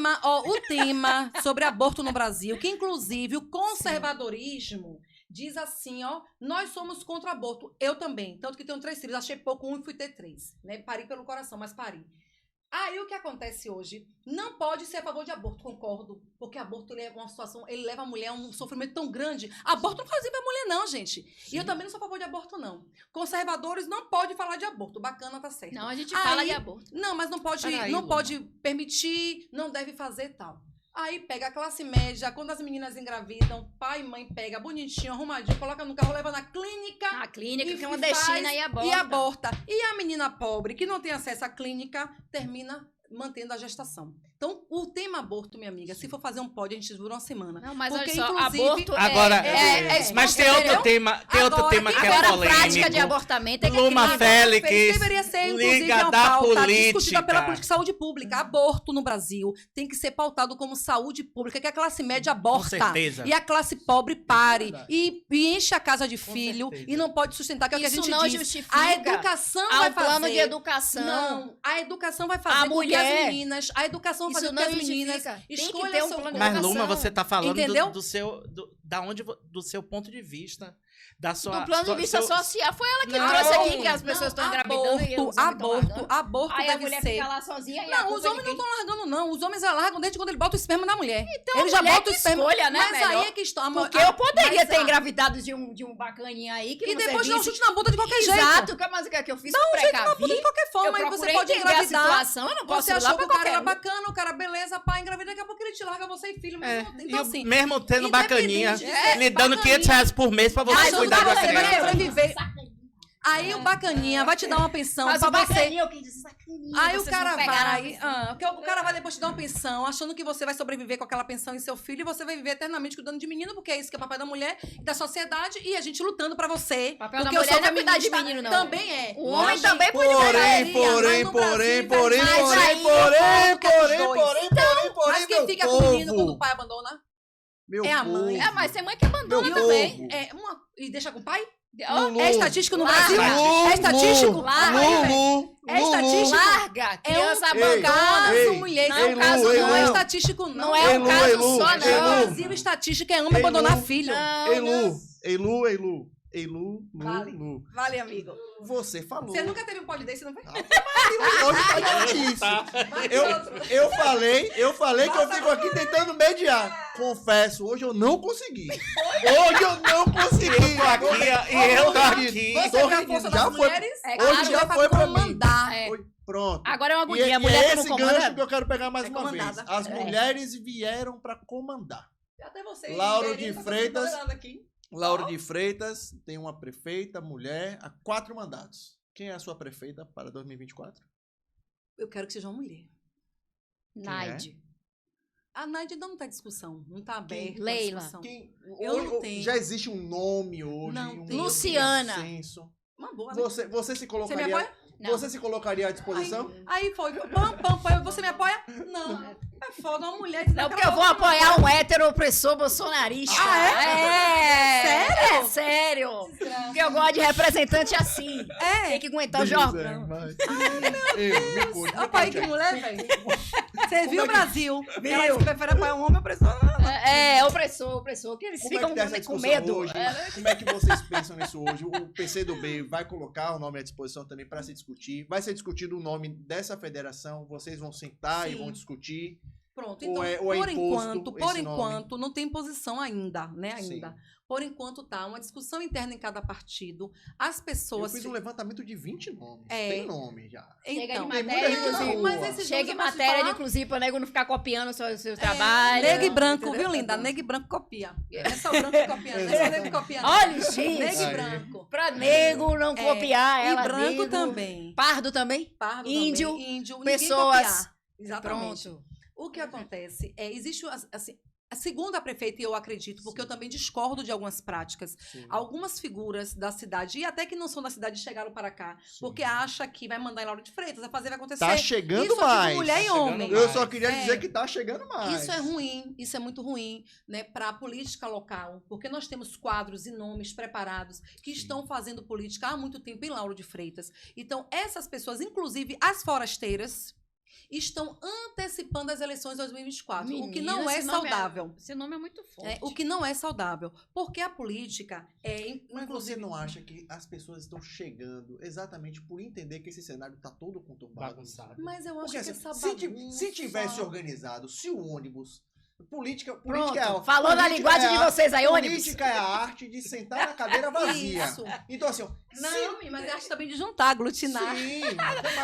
O tema sobre aborto no Brasil, que inclusive o conservadorismo diz assim, ó, nós somos contra o aborto. Eu também. Tanto que tenho 3 filhos. Achei pouco um e fui ter 3. Né? Pari pelo coração, mas pari. Aí o que acontece hoje? Não pode ser a favor de aborto, concordo. Porque aborto ele é uma situação, ele leva a mulher a um sofrimento tão grande. Aborto não faz bem pra mulher, não, gente. E eu também não sou a favor de aborto, não. Conservadores não podem falar de aborto. Bacana, tá certo. Não, a gente Aí- fala de aborto. Não, mas não pode, Peraí, não Luma. pode permitir, não deve fazer tal. Aí pega a classe média, quando as meninas engravidam, pai e mãe pega bonitinho, arrumadinho, coloca no carro, leva na clínica A clínica E clandestina faz- e aborta. e aborta. E a menina pobre, que não tem acesso à clínica, termina mantendo a gestação. Então, o tema aborto, minha amiga, se for fazer um pod, a gente dura uma semana. Não, mas Porque, olha só, inclusive, aborto Agora, mas tem outro tema, Agora, que é Agora, a polêmico. prática de abortamento é que Luma a criança- Félix, deveria ser, inclusive, Liga uma da pauta Política. discutida pela política de saúde pública. Aborto no Brasil tem que ser pautado como saúde pública, que a classe média Com aborta. certeza. E a classe pobre pare. verdade. E enche a casa de Com filho certeza. e não pode sustentar, que é o que a Isso gente não diz. justifica. A educação Há vai um fazer. plano de educação. Não, a educação vai fazer A com que mulher- as meninas... A educação vai Isso fazer com que não as meninas justifica. Tem que escolham ter um seu plano de Mas, corpo. Luma, você tá falando Entendeu? do seu ponto de vista. Da sua, Do plano de sua- vista seu- social. Foi ela que Não, trouxe aqui que as pessoas Não, estão engravidando e os homens estão largando. Aborto Aí a deve mulher ser... fica lá sozinha e a Não, culpa os é homens de não quem? estão largando, não. Os homens largam desde quando ele bota o esperma na mulher. Então, ele já mulher bota o que esperma. escolha, né, Mas melhor? aí é que está. Porque eu poderia mas ter a- engravidado de um bacaninha aí que E não depois dá um servisse. chute na bunda de qualquer jeito. Exato, mas o que é que eu fiz? Dá um precavi. De qualquer Eu forma, aí você procurei pode entender a engravidar. situação, eu não posso Você ir lá achou que pra o cara qualquer era um. bacana, o cara beleza, pá, engravida, daqui a pouco ele te larga você e filho. É, Mesmo. e Então, o- assim, mesmo tendo bacaninha, independente de lhe dando bacaninha. R$500 por mês pra você Achando cuidar que da você vai criança. sobreviver. Aí o bacaninha vai te dar uma pensão Mas pra o você. bacaninha, eu quis dizer sacaninha. Aí o vocês cara não pegaram vai, porque o cara vai depois te dar uma pensão, achando que você vai sobreviver com aquela pensão em seu filho e você vai viver eternamente cuidando de menino, porque é isso que é o papel da mulher e da sociedade e a gente lutando pra você. O papel da porque eu mulher sou não é cuidar de feminista, menino, não. Também é. O homem Mas, também pode Porém, Mas porém, no porém, Brasil, porém, mas porém, aí, porém, eu concordo com os porém, dois. porém, porém, porém, Mas quem meu fica com o menino quando o povo. pai abandona? Meu é a mãe. povo. É, mas tem mãe que abandona Meu também. povo. E deixa com o pai? Lulu. É estatístico no Larga. Brasil? É estatístico? Larga. Lulu. É estatístico? Larga, criança É um Ei, abandona. ei, caso, mulher. não é um ei, caso, Lu, ei, não. Não é Lu. estatístico, não. Não é um Lu, caso Lu, só, ei, No Lu. não. Brasil, estatística é homem Ei, abandonar Lu. filho. Não, Ei, não. Lu. Ei, Lu, ei, Lu. Ei, Lu, Vale. Lu. Vale, amigo. Você falou. Você nunca teve um pod desse, não foi? Hoje tá difícil. Eu falei que eu fico aqui tentando mediar. Confesso, hoje eu não consegui. Hoje eu não consegui. Eu tô aqui, e eu tô aqui. Você Tô vê a rindo. força Já das foi. mulheres? É Hoje claro, já foi pra mim. comandar. É. Hoje- Pronto. Agora é uma E agonia. A é mulher que não esse comanda. gancho que eu quero pegar mais É uma vez. comandada. As É. mulheres vieram pra comandar. Até você. Lauro Irene, de tá Freitas. considerando aqui. Lauro de Freitas tem uma prefeita, mulher, há 4 mandatos. Quem é a sua prefeita para 2024? Eu quero que seja uma mulher. Naide. A Naide não tá em discussão. Não tá aberta a Leila. discussão. Eu não tenho. Já existe um nome hoje, Não um tem. Luciana. consenso. Uma boa, né? Você se Você me colocaria, apoia? Não. você se colocaria à disposição? Aí foi. Pam, pam, pam. Você me apoia? Não. É foda, uma mulher. Não, porque eu vou apoiar um hétero opressor bolsonarista. Ah, é? Sério? É sério. Porque eu gosto de representante assim. Tem que aguentar o jornal. Me conte. Olha aí, que mulher, velho. Você viu é o que- Brasil? Ela prefere apoiar um homem opressor. Opressor, que eles Como é ficam que tá essa com discussão medo. hoje? Como é que vocês pensam nisso hoje? O PCdoB vai colocar o nome à disposição também para se discutir? Vai ser discutido o nome dessa federação? Vocês vão sentar e Sim. vão discutir? Pronto, Ou então, é por imposto enquanto, esse nome? não tem posição ainda, né, Sim. ainda. Por enquanto tá uma discussão interna em cada partido. As Eu pessoas... fiz um levantamento de 20 nomes. É. Tem nome já. Chega Então, de tem matéria, muita gente na inclusive. rua. mas esses Chega em nomes eu posso te matéria, falar? inclusive, pra nego não ficar copiando o seu trabalho. Negro e branco, Entendeu? viu, linda? Negro e branco copia. É só branco que copia, não é só negro que copia. não. Olha, gente. Negro e Aí. branco. Pra nego não copiar E ela. branco negro. também. Pardo também? Pardo Índio, também. Índio. pessoas. Exatamente. Pronto. O que acontece é, existe, assim, Segundo a prefeita, e eu acredito, porque eu também discordo de algumas práticas, Sim. algumas figuras da cidade, e até que não são da cidade, chegaram para cá, porque acha que vai mandar em Lauro de Freitas, vai fazer, vai acontecer. Tá chegando isso mais. Tipo, mulher e Tá homem. chegando Eu só queria dizer que tá chegando mais. Isso é ruim, isso é muito ruim, né, para a política local, porque nós temos quadros e nomes preparados que estão fazendo política há muito tempo em Lauro de Freitas. Então, essas pessoas, inclusive as forasteiras, estão antecipando as eleições de 2024, o que não é saudável. Esse nome é muito forte. O que não é saudável, porque a política é... Mas você não acha que as pessoas estão chegando exatamente por entender que esse cenário tá todo conturbado? Bagunçado. Mas eu acho Porque que assim, essa se tivesse organizado, se o ônibus... Política Pronto, é a, falou na linguagem de vocês aí, ônibus. Política é a arte de sentar na cadeira vazia. Isso. Então, assim, ó, Não, mas é arte também de juntar, aglutinar. sim,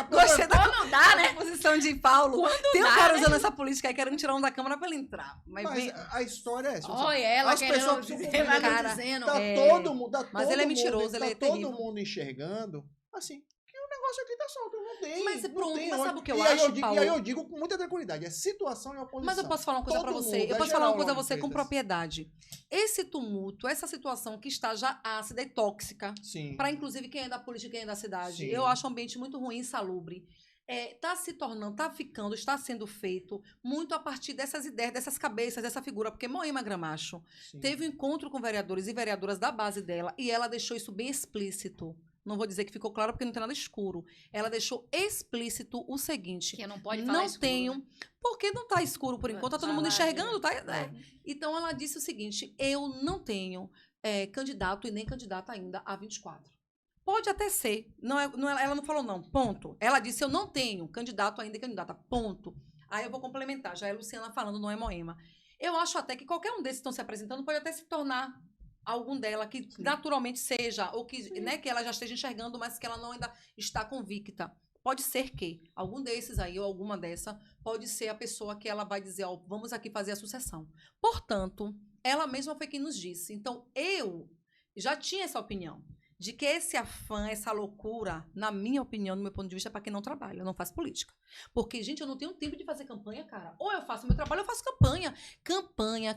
Gostei da Não dá, né? posição de Paulo. Tem um dá, cara né? usando essa política aí querendo tirar um da Câmara pra ele entrar. Mas a história é essa. Olha ela as querendo pessoas dizer, precisam vai compreender. cara, dizendo. Tá É, todo mundo, mas ele é mentiroso, ele é todo terrível. mundo enxergando, assim, que o negócio aqui tá solto, não tem. Mas não pronto, tem mas onde. sabe o que eu E aí acho, digo, Paulo? E aí eu digo com muita tranquilidade, é situação e oposição. Mas eu posso falar uma coisa pra Todo você. mundo, Eu é posso falar geral, uma coisa a Lauro você com Freitas. propriedade. Esse tumulto, essa situação que está já ácida e tóxica, Sim. para inclusive quem é da política e quem é da cidade, Sim. eu acho um ambiente muito ruim, insalubre. Tá se tornando, tá ficando, está sendo feito muito a partir dessas ideias, dessas cabeças, dessa figura, porque Moema Gramacho Sim. teve um encontro com vereadores e vereadoras da base dela e ela deixou isso bem explícito. Não vou dizer que ficou claro porque não tem nada escuro. Ela deixou explícito o seguinte: Que não pode falar não escuro, tenho, né? porque não tá escuro por enquanto, tá todo mundo Ah, enxergando, tá? é. Então ela disse o seguinte: eu não tenho candidato e nem candidata ainda a 24. Pode até ser. Ela não falou não, ponto. Ela disse: eu não tenho candidato ainda e candidata, ponto. Aí eu vou complementar, já é Luciana falando, não é Moema. Eu acho até que qualquer um desses que estão se apresentando pode até se tornar algum dela que naturalmente seja, ou que, né, que ela já esteja enxergando, mas que ela não ainda está convicta. Pode ser que algum desses aí, ou alguma dessa, pode ser a pessoa que ela vai dizer, ó, vamos aqui fazer a sucessão. Portanto, ela mesma foi quem nos disse. Então, eu já tinha essa opinião de que esse afã, essa loucura, na minha opinião, no meu ponto de vista, é para quem não trabalha, não faz política. Porque, gente, eu não tenho tempo de fazer campanha, cara. Ou eu faço meu trabalho, ou eu faço campanha. Campanha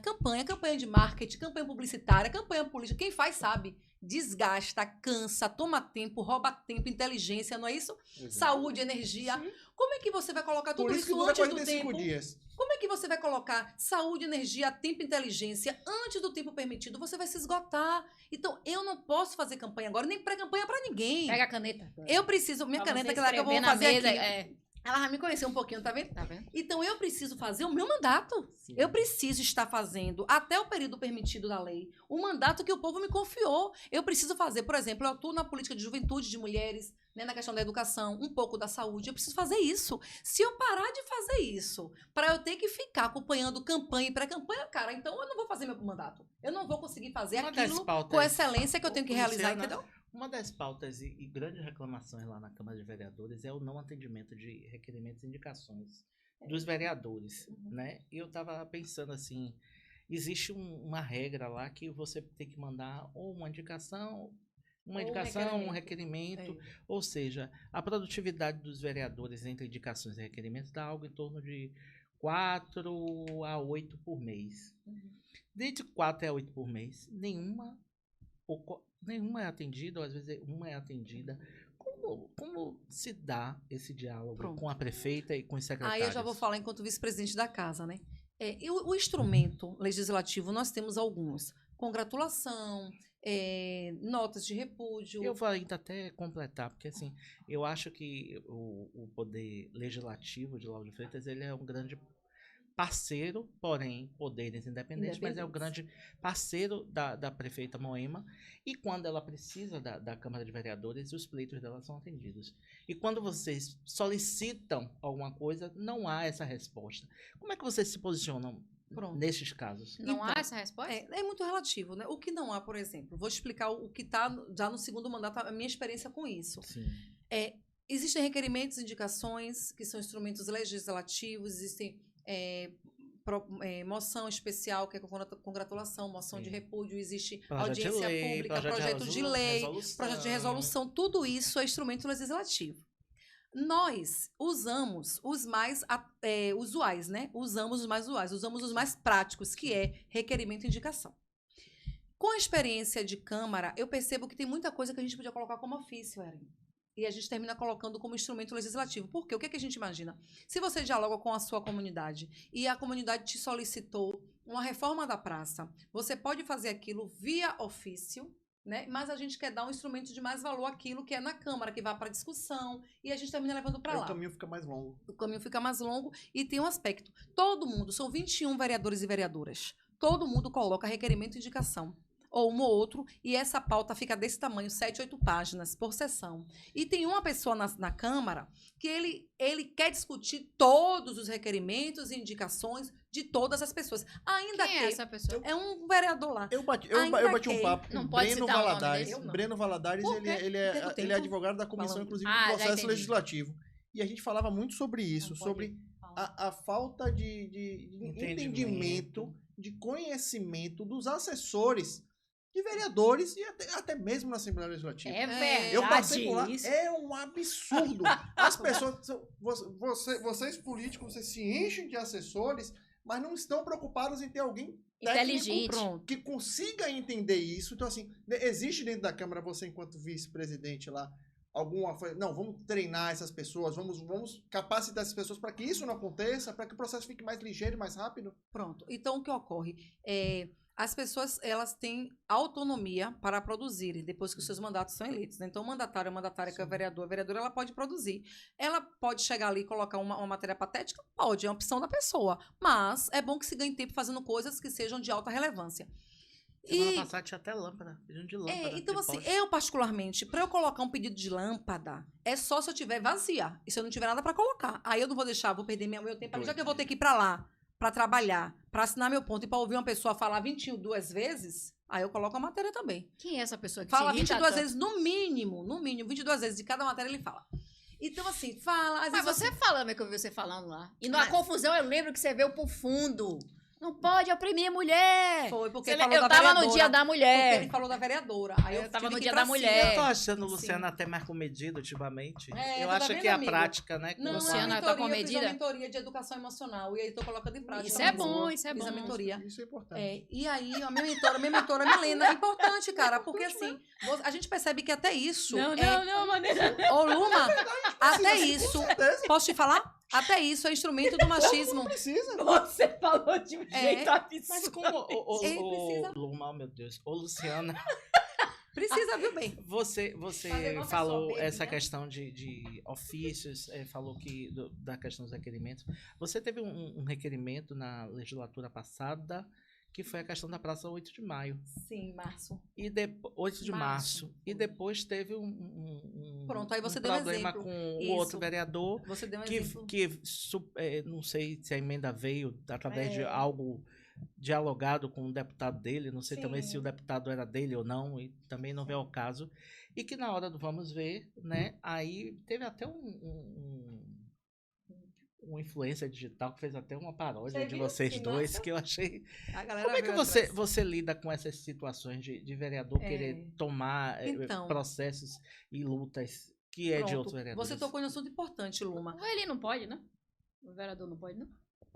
de marketing, campanha publicitária, campanha política. Quem faz sabe. Desgasta, cansa, toma tempo, rouba tempo, inteligência, não é isso? Exato. Saúde, energia. Sim. Como é que você vai colocar tudo Por isso que isso dura antes do 45 tempo? dias. Como é que você vai colocar saúde, energia, tempo e inteligência antes do tempo permitido? Você vai se esgotar. Então, eu não posso fazer campanha agora, nem pré-campanha pra ninguém. Pega a caneta. Eu preciso, minha Pra caneta, você aquela que eu vou escrever na fazer mesa, aqui. Ela vai me conhecer um pouquinho, tá vendo? Tá vendo? Então, eu preciso fazer o meu mandato. Sim. Eu preciso estar fazendo, até o período permitido da lei, o mandato que o povo me confiou. Eu preciso fazer, por exemplo, eu atuo na política de juventude, de mulheres, né, na questão da educação, um pouco da saúde. Eu preciso fazer isso. Se eu parar de fazer isso, para eu ter que ficar acompanhando campanha e pré-campanha, cara, então eu não vou fazer meu mandato. Eu não vou conseguir fazer Uma das aquilo pautas- com excelência que eu tenho que realizar, Luciana, entendeu? Uma das pautas e grandes reclamações lá na Câmara de Vereadores é o não atendimento de requerimentos e indicações dos vereadores, né? E eu tava pensando assim, existe uma regra lá que você tem que mandar ou uma indicação, um requerimento, ou seja, a produtividade dos vereadores entre indicações e requerimentos dá algo em torno de 4 a 8 por mês. Dentre 4 a 8 por mês, nenhuma é atendida, ou às vezes uma é atendida. Como se dá esse diálogo Pronto. com a prefeita e com os secretários? Aí eu já vou falar enquanto vice-presidente da casa, né? E o instrumento legislativo, nós temos alguns. Congratulação, notas de repúdio. Eu vou ainda até completar, porque assim, eu acho que o poder legislativo de Lauro de Freitas, ele é um grande parceiro, porém, poderes independentes, mas é o grande parceiro da prefeita Moema, e quando ela precisa da Câmara de Vereadores, os pleitos dela são atendidos. E quando vocês solicitam alguma coisa, não há essa resposta. Como é que vocês se posicionam Pronto. nesses casos? Não Então, há essa resposta? É muito relativo, né? O que não há, por exemplo, vou explicar o que está já no segundo mandato, a minha experiência com isso. Sim. Existem requerimentos, indicações, que são instrumentos legislativos, existem moção especial, que é congratulação, moção de repúdio, existe audiência pública, projeto de lei, projeto de resolução, tudo isso é instrumento legislativo. Nós usamos os mais usuais, né? Usamos os mais usuais, usamos os mais práticos, que é requerimento e indicação. Com a experiência de Câmara, eu percebo que tem muita coisa que a gente podia colocar como ofício, Erin. E a gente termina colocando como instrumento legislativo. Por quê? O que, é que a gente imagina? Se você dialoga com a sua comunidade e a comunidade te solicitou uma reforma da praça, você pode fazer aquilo via ofício, né? Mas a gente quer dar um instrumento de mais valor àquilo que é na Câmara, que vai para discussão, e a gente termina levando para lá. O caminho fica mais longo. O caminho fica mais longo e tem um aspecto. Todo mundo, são 21 vereadores e vereadoras, todo mundo coloca requerimento e indicação, ou um ou outro, e essa pauta fica desse tamanho, 7, 8 páginas por sessão. E tem uma pessoa na Câmara que ele quer discutir todos os requerimentos e indicações de todas as pessoas. Ainda Quem que é essa pessoa? é um vereador lá. Eu bati um que- papo com Não pode Breno citar o nome Valadares. dele? Breno Valadares, Por quê? ele Perca o é tempo advogado da comissão, falando. inclusive, Ah, do já processo entendi. legislativo. E a gente falava muito sobre isso, Não, pode sobre falar. a falta de entendimento, Entendimento. de conhecimento dos assessores de vereadores e até mesmo na Assembleia Legislativa. É verdade. Eu passei por lá, isso. é um absurdo. As pessoas, vocês políticos, vocês se enchem de assessores, mas não estão preocupados em ter alguém Inteligente. técnico Pronto. que consiga entender isso. Então, assim, existe dentro da Câmara, você enquanto vice-presidente lá, não, vamos treinar essas pessoas, vamos capacitar essas pessoas para que isso não aconteça, para que o processo fique mais ligeiro e mais rápido. Pronto. Então, o que ocorre? As pessoas, elas têm autonomia para produzirem, depois que os seus mandatos são eleitos. Né? Então, o mandatário, a mandatária que é o vereador, a vereadora, ela pode produzir. Ela pode chegar ali e colocar uma matéria patética? Pode, é uma opção da pessoa. Mas é bom que se ganhe tempo fazendo coisas que sejam de alta relevância. Semana passada tinha até lâmpada, pedindo de lâmpada. Então, de assim, poste. eu particularmente, para eu colocar um pedido de lâmpada, é só se eu tiver vazia. E se eu não tiver nada para colocar. Aí eu não vou deixar, vou perder meu tempo ali, já que eu vou ter que ir para lá, para trabalhar, para assinar meu ponto e para ouvir uma pessoa falar 22 vezes, aí eu coloco a matéria também. Quem é essa pessoa que Fala te irrita 22 tanto? vezes, no mínimo, 22 vezes de cada matéria ele fala. Então, assim, fala. Às Mas vezes você falando, é que eu vi você falando lá. E na confusão eu lembro que você veio pro fundo. Não pode oprimir a mulher. Foi porque Você ele falou eu da tava vereadora. no dia da Porque mulher. ele falou da vereadora. Aí Eu tava tive no que dia ir pra da cima. mulher. Eu tô achando o Sim. Luciano até mais comedido ultimamente. É, eu tá acho vendo, que a amigo? prática, né? Não, Luciana é tá uma mentoria, eu fiz comedida? uma mentoria de educação emocional e aí tô colocando em prática. Isso é também. bom, isso é Fiz bom. a mentoria. Isso é importante. E aí, a minha mentora Milena, é importante, cara, porque assim, a gente percebe que até isso. Não, maneira. Ô, Luma, até isso. Com certeza. Posso te falar? Até isso é instrumento do machismo. Não precisa. Você falou de um jeito Mas absurdo. como Ele precisa- Luma, oh, meu Deus. Ô, Luciana, Precisa, viu bem? você Fazer uma falou pessoa essa baby, né? questão de ofícios, falou que da questão dos requerimentos. Você teve um requerimento na legislatura passada, que foi a questão da Praça 8 de Maio. Sim, Março. E 8 de Março. março. E depois teve um Pronto, aí você deu um problema exemplo. com Isso. o outro vereador. Você deu um Que, exemplo. não sei se a emenda veio através de É. algo dialogado com o deputado dele, não sei também Sim. se o deputado era dele ou não, e também não veio ao caso. E que na hora do vamos ver, né, aí teve até um influencer digital que fez até uma paródia Você de viu? vocês Que dois, massa. que eu achei... A galera Como é que veio atrás. você lida com essas situações de vereador querer tomar Então. processos e lutas que é de Pronto. outros vereadores? Você tocou em um assunto importante, Luma. Ele não pode, né? O vereador não pode, não?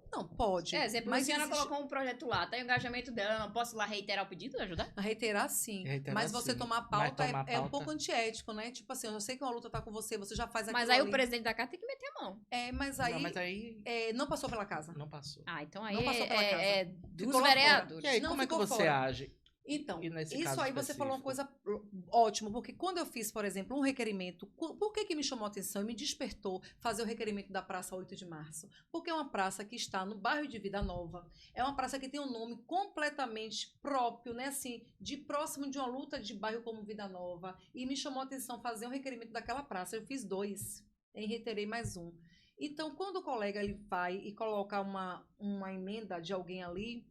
Não, pode. Exemplo, a mas Luciana existe- colocou um projeto lá, tá o engajamento dela, eu não posso lá reiterar o pedido, ajudar? Reiterar sim. Reiterar, mas você sim. tomar Mas pauta, tomar é um pauta- pouco antiético, né? Tipo assim, eu sei que uma luta tá com você, você já faz aquilo Mas aí ali. o presidente da casa tem que meter a mão. Mas aí, Não, mas aí não passou pela casa. não passou. Ah, então aí Não passou pela casa. é Ficou dos lá fora. vereadores. E aí, Não como é que ficou você fora. age? Então, E nesse isso caso aí você falou uma específico? coisa ótima, porque quando eu fiz, por exemplo, um requerimento, por que me chamou a atenção e me despertou fazer o requerimento da Praça 8 de Março? Porque é uma praça que está no bairro de Vida Nova, é uma praça que tem um nome completamente próprio, né, assim, de próximo de uma luta de bairro como Vida Nova, e me chamou a atenção fazer um requerimento daquela praça. Eu fiz 2, e reiterei mais um. Então, quando o colega ele vai e coloca uma emenda de alguém ali,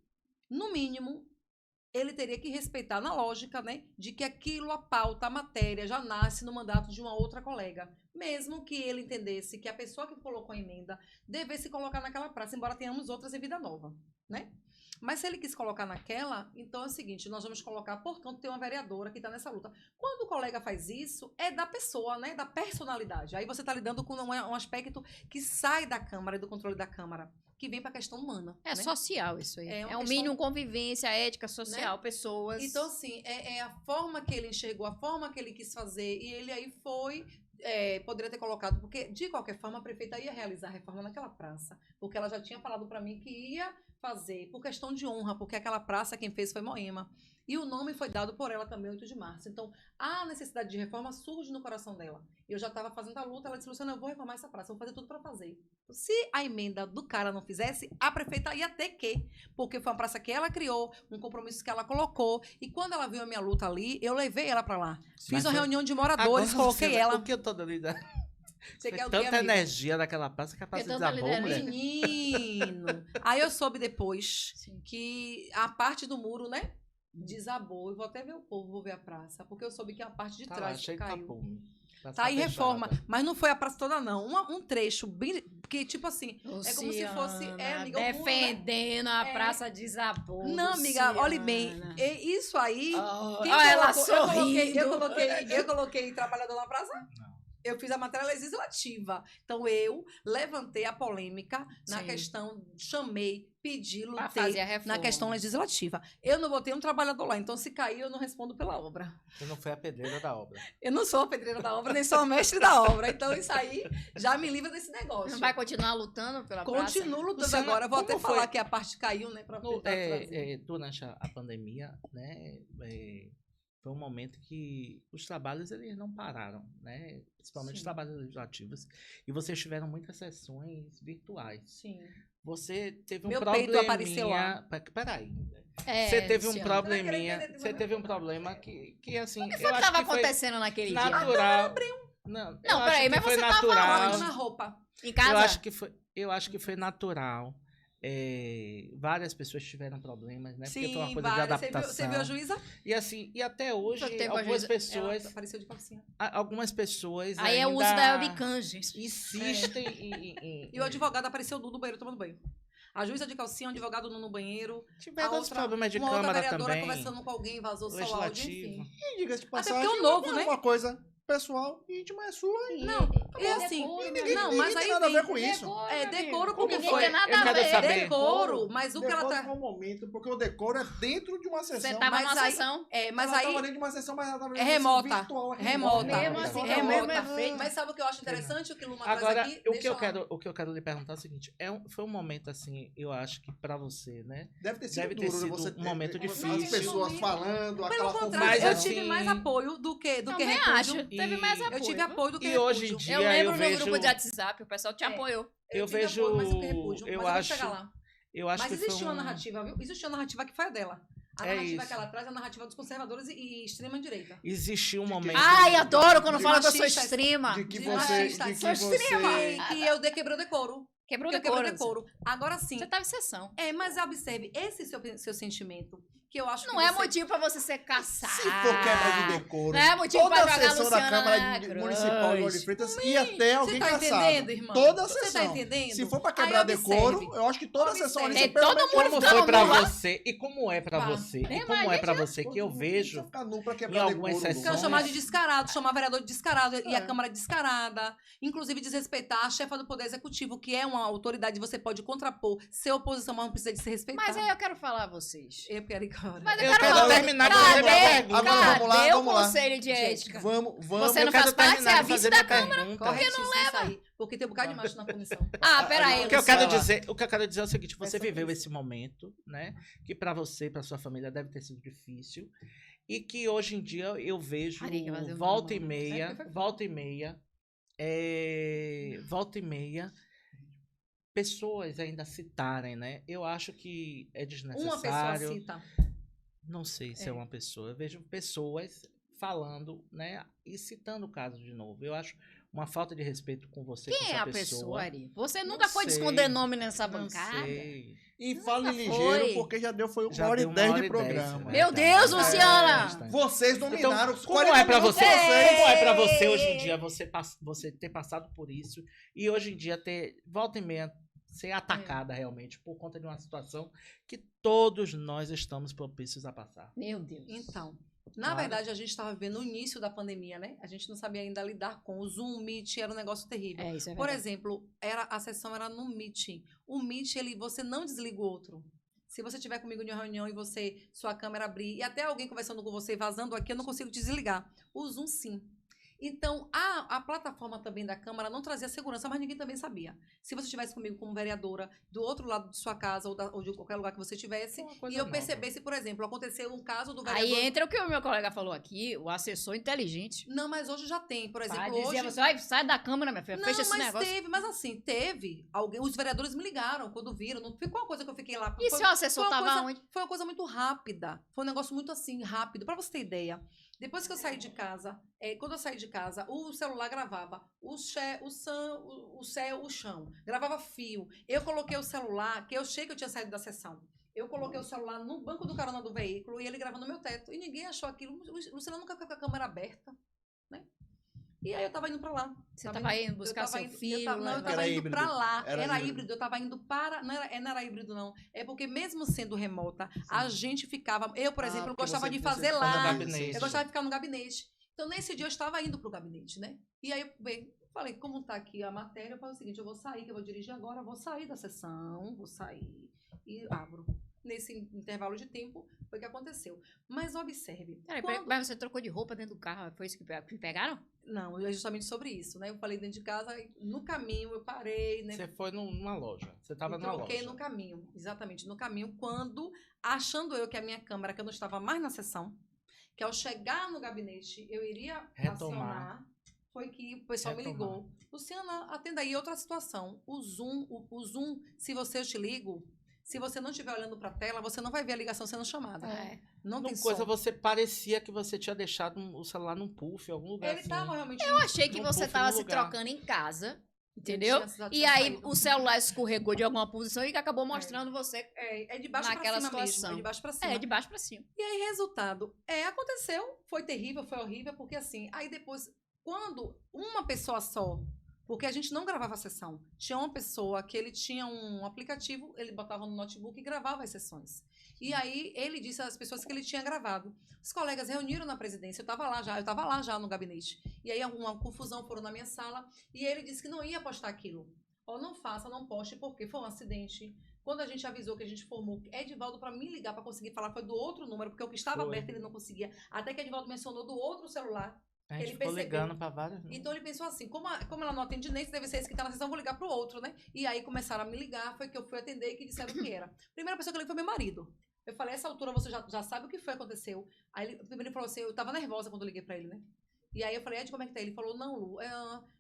no mínimo, ele teria que respeitar na lógica, né, de que aquilo, a pauta, a matéria, já nasce no mandato de uma outra colega. Mesmo que ele entendesse que a pessoa que colocou a emenda devesse colocar naquela praça, embora tenhamos outras em Vida Nova, né? Mas se ele quis colocar naquela, então é o seguinte, nós vamos colocar, portanto, tem uma vereadora que está nessa luta. Quando o colega faz isso, é da pessoa, né? Da personalidade. Aí você está lidando com um aspecto que sai da Câmara e do controle da Câmara, que vem para a questão humana. É né? social isso aí. É É uma um questão- mínimo convivência, ética social, pessoas. Então, assim, é a forma que ele enxergou, a forma que ele quis fazer, e ele aí foi... poderia ter colocado, porque de qualquer forma a prefeita ia realizar a reforma naquela praça, porque ela já tinha falado para mim que ia fazer, por questão de honra, porque aquela praça quem fez foi Moema. E o nome foi dado por ela também, 8 de março. Então, a necessidade de reforma surge no coração dela. Eu já estava fazendo a luta, ela disse, Luciana, eu vou reformar essa praça, vou fazer tudo para fazer. Se a emenda do cara não fizesse, a prefeita ia ter que, porque foi uma praça que ela criou, um compromisso que ela colocou, e quando ela viu a minha luta ali, eu levei ela para lá. Fiz uma reunião de moradores, Agora, coloquei Luciana, ela. O que eu tô dando ideia? Você quer o quê, Tanta amigo? energia daquela praça que a praça Porque tanta desabou, mulher. Menino. Aí eu soube depois Sim. que a parte do muro, né, desabou. Eu vou até ver o povo, vou ver a praça, porque eu soube que a parte de Tá lá, trás cheio de caiu. tapume. Praça Tá em fechada. reforma, mas não foi a praça toda não. Um trecho bem, porque tipo assim, é como se fosse, amiga, o muro, né? defendendo a É. praça desabou. Não, amiga, Luciana. olhe bem, isso aí. Oh, quem olha ela colocou- sorrindo. eu coloquei trabalhador na praça? Não. Eu fiz a matéria legislativa. Então, eu levantei a polêmica na Sim. questão, chamei, pedi, Pra lutei fazer a reforma. na questão legislativa. Eu não botei um trabalhador lá, então se cair, eu não respondo pela obra. Você não foi a pedreira da obra. Eu não sou a pedreira da obra, nem sou a mestre da obra. Então, isso aí já me livra desse negócio. Não vai continuar lutando pela praça? Continuo lutando Luciana, agora. Vou como até foi? falar que a parte caiu, né? Pra tentar trazer. Durante a pandemia, né, foi um momento que os trabalhos eles não pararam, né? Principalmente os Sim. trabalhos legislativos. E vocês tiveram muitas sessões virtuais. Sim. Você teve um Meu peito apareceu lá. probleminha. Peraí. É, Você teve um Luciana. probleminha. Você teve um problema que assim. O que eu foi que acho estava que foi acontecendo naquele dia? natural. Não, eu acho peraí, que mas foi você tava natural. onde? Na roupa. Em casa? Eu acho que foi natural. Várias pessoas tiveram problemas, né? Porque foi uma Sim, coisa de várias. adaptação. Você viu a juíza? E assim, e até hoje, Quanto tempo a algumas juíza- pessoas, Ela apareceu de calcinha. algumas pessoas Aí é o ainda uso da webcam. insistem em E o advogado apareceu nu no banheiro tomando banho. A juíza de calcinha, o advogado nu no banheiro. tiveram a outros outra, problemas de uma outra câmara vereadora também. conversando com alguém, vazou só o áudio, Legislativo. enfim. E diga-se de Até passagem, porque o novo, é né? uma coisa pessoal, íntima, é sua. E Não, e assim, não, mas ninguém aí tem nada a ver vem- com isso. É decoro Como porque Ninguém foi? tem nada Eu a quero ver. saber. decoro, mas o que ela Decoro tá. foi um momento, porque o decoro é dentro de uma Você sessão. tava Mas numa aí- sessão. Mas ela aí tava dentro de uma sessão, mas ela tava é remota. virtual, Remota. Mesmo assim, Remota. é o mesmo remota. efeito. Mas sabe o que eu acho interessante? O que o Luma Agora, traz aqui? o Deixa lá. que eu quero lhe perguntar é o seguinte, foi um momento assim, eu acho que pra você, né? Deve ter sido Deve ter duro, sido você um momento as difícil. pessoas falando, Pelo aquela contrário, Mas, eu assim, tive mais apoio do que Também repúdio. acho. Teve mais E- apoio. Eu tive apoio do que E hoje em repúdio. dia Eu lembro no vejo, grupo de WhatsApp, o pessoal te É. apoiou. eu tive vejo, apoio mais do que repúdio, eu mas acho, eu vou chegar lá. eu acho Mas que existe foi uma um- narrativa, viu? Existe uma narrativa que foi a dela. A É narrativa isso. que ela traz é a narrativa dos conservadores e extrema-direita. Existiu um momento. Ai, adoro quando de fala que eu sou machistas, extrema. de que de você, machista, de que sou extrema. você Que eu quebrei o decoro. Quebrou Que o eu quebrei o decoro. decoro. Agora sim. Você tava em sessão. Mas observe, esse seu sentimento, que eu acho Não que é você... motivo pra você ser caçado. se for quebra de decoro, Não é motivo toda pra a jogar sessão da Luciana Câmara na Municipal de Ouro de Freitas ia ter alguém Você tá caçado. entendendo, irmão? Toda a Você tá sessão. entendendo? Se for pra Aí quebrar observe. decoro, eu acho que toda a sessão ali... Tem você pelo todo menos- mundo Como ficando foi pra nu lá. você? E como é pra Pá. você? Nem E como é mais, pra você que eu Todo mundo vejo precisa ficar nu pra em quebrar algumas decoro, sessões- Lu. Quero chamar de descarado, chamar vereador de descarado e É. a Câmara descarada. Inclusive desrespeitar a chefa do Poder Executivo, que é uma autoridade, você pode contrapor, ser oposição, mas não precisa de se respeitar. Mas aí eu quero falar a vocês. Eu quero ir agora. Mas Eu eu quero falar. terminar de fazer minha pergunta. Agora vamos lá, Cadê vamos o lá. conselho de Gente, ética? Vamos. Você não eu quero faz parte, terminar você é a de fazer vice minha da pergunta. Corretíssimo isso aí. Porque tem um bocado de macho na comissão. Ah, peraí. O que eu quero Luciana. dizer, o que eu quero dizer é o seguinte, você Essa viveu coisa. esse momento, né? Que pra você, pra sua família deve ter sido difícil e que hoje em dia eu vejo Ari, que vai fazer um volta e mamão. meia, Sempre foi volta e meia, volta e meia pessoas ainda citarem, né? Eu acho que é Uma pessoa desnecessário. cita. Não sei se é uma pessoa. Eu vejo pessoas falando, né? E citando o caso de novo. Eu acho uma falta de respeito com você, com Quem é essa a pessoa, Ari? Você Não nunca foi de sei. esconder nome nessa Não bancada? sei. E fale Nunca ligeiro, foi. porque já deu, foi Já 1 hora deu e 1 10 hora de e 10, programa. né? Meu Deus, É, Luciana! bastante. Vocês dominaram os Então, como 40 é pra minutos você? de vocês. Como é pra você hoje em dia você ter passado por isso e hoje em dia ter volta e meia ser atacada realmente por conta de uma situação que todos nós estamos propícios a passar. Meu Deus. Então, na Claro. verdade, a gente estava vivendo o início da pandemia, né? A gente não sabia ainda lidar com o Zoom, Meet, era um negócio terrível. Isso é Por verdade. exemplo, a sessão era no Meet. O Meet, você não desliga o outro. Se você estiver comigo em uma reunião e sua câmera abrir, e até alguém conversando com você, vazando aqui, eu não consigo desligar. O Zoom, sim. Então, a plataforma também da Câmara não trazia segurança, mas ninguém também sabia. Se você estivesse comigo como vereadora, do outro lado de sua casa ou de qualquer lugar que você estivesse, e eu percebesse, por exemplo, aconteceu um caso do vereador... Aí entra o que o meu colega falou aqui, o assessor inteligente. Não, mas hoje já tem, por exemplo, Vai hoje... dizer, você vai, sai da câmera, minha filha, fecha esse negócio. Teve. Os vereadores me ligaram quando viram, não ficou uma coisa que eu fiquei lá... E seu assessor tava onde? Foi uma coisa muito rápida, foi um negócio muito assim, rápido, pra você ter ideia. Depois que eu saí de casa, quando eu saí de casa, o celular gravava o chão, gravava fio. Eu coloquei o celular, que eu achei que eu tinha saído da sessão. Eu coloquei o celular no banco do carona do veículo e ele gravando no meu teto. E ninguém achou aquilo. O Luciano nunca ficou com a câmera aberta, né? E aí eu tava indo pra lá. Você tava indo buscar seu filho? Eu tava indo pra lá. Era híbrido. Eu tava indo para... Não era híbrido, não. É porque mesmo sendo remota, a gente ficava... Eu, por exemplo, gostava de fazer lá. Eu gostava de ficar no gabinete. Então, nesse dia, eu estava indo pro gabinete, né? E aí, eu falei, como tá aqui a matéria, eu falei o seguinte, eu vou sair, que eu vou dirigir agora, vou sair da sessão, vou sair e abro. Nesse intervalo de tempo, foi o que aconteceu. Mas observe. Mas você trocou de roupa dentro do carro, foi isso que pegaram? Não, é justamente sobre isso, né? Eu falei dentro de casa, no caminho eu parei, né? Você foi numa loja, você estava numa loja. Eu troquei no caminho, exatamente, no caminho, quando, achando eu que a minha câmera, que eu não estava mais na sessão, que ao chegar no gabinete eu iria acionar, foi que o pessoal me ligou. Luciana, atenda aí outra situação. O Zoom, se você te ligo, se você não estiver olhando para a tela, você não vai ver a ligação sendo chamada. Não tem coisa, som. você parecia que você tinha deixado o celular num puff, em algum lugar. Ele estava realmente... Eu achei que você estava se trocando em casa, entendeu? E aí o celular escorregou de alguma posição e acabou mostrando você de baixo naquela pra cima situação. Mesmo, de baixo pra cima. De baixo pra cima. E aí, resultado, aconteceu, foi terrível, foi horrível, porque assim, aí depois, quando uma pessoa só... Porque a gente não gravava a sessão. Tinha uma pessoa que ele tinha um aplicativo, ele botava no notebook e gravava as sessões. E aí ele disse às pessoas que ele tinha gravado. Os colegas reuniram na presidência, eu estava lá já no gabinete. E aí uma confusão, foram na minha sala, e ele disse que não ia postar aquilo. Não faça, não poste, porque foi um acidente. Quando a gente avisou que a gente formou Edivaldo para me ligar para conseguir falar, foi do outro número, porque o que estava aberto ele não conseguia. Até que Edivaldo mencionou do outro celular. A gente ficou ligando pra vários. Então ele pensou assim, como ela não atende nem, deve ser esse que tá na sessão, vou ligar pro outro, né? E aí começaram a me ligar, foi que eu fui atender e que disseram que era. Primeira pessoa que eu liguei foi meu marido. Eu falei, essa altura você já sabe o que foi que aconteceu. Aí ele falou assim, eu tava nervosa quando eu liguei pra ele, né? E aí eu falei, Ed, como é que tá? Ele falou, não, Lu.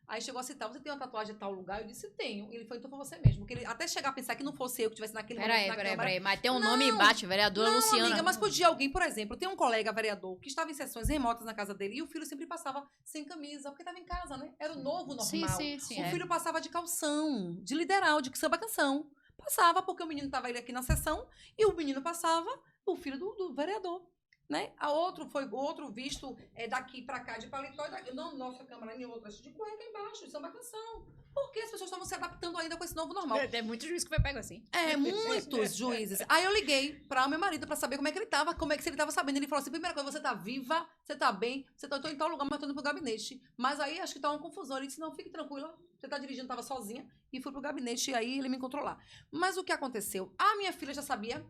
Aí chegou a citar, você tem uma tatuagem em tal lugar? Eu disse, tenho. Ele falou, então foi você mesmo. Porque ele, até chegar a pensar que não fosse eu que estivesse naquele momento na câmara. Peraí. Mas tem um nome embaixo, vereadora Luciana. Amiga, mas podia alguém, por exemplo, tem um colega vereador que estava em sessões remotas na casa dele e o filho sempre passava sem camisa, porque estava em casa, né? Era o novo normal. Sim, o filho passava de calção, de literal, de samba canção. Passava porque o menino estava ele aqui na sessão e o menino passava, o filho do vereador. Né? Outro visto daqui pra cá de paletó, não nossa câmera, nem outra de cueca embaixo, samba canção. Porque as pessoas estavam se adaptando ainda com esse novo normal. Tem muito juiz que foi pego assim. Muitos juízes. Aí eu liguei para o meu marido pra saber como é que ele tava, se ele tava sabendo. Ele falou assim, primeira coisa, você tá viva, você tá bem, eu tô em tal lugar, mas tô indo pro gabinete. Mas aí acho que tá uma confusão. Ele disse, não, fique tranquila, você tá dirigindo, tava sozinha, e fui pro gabinete, e aí ele me encontrou lá. Mas o que aconteceu? A minha filha já sabia.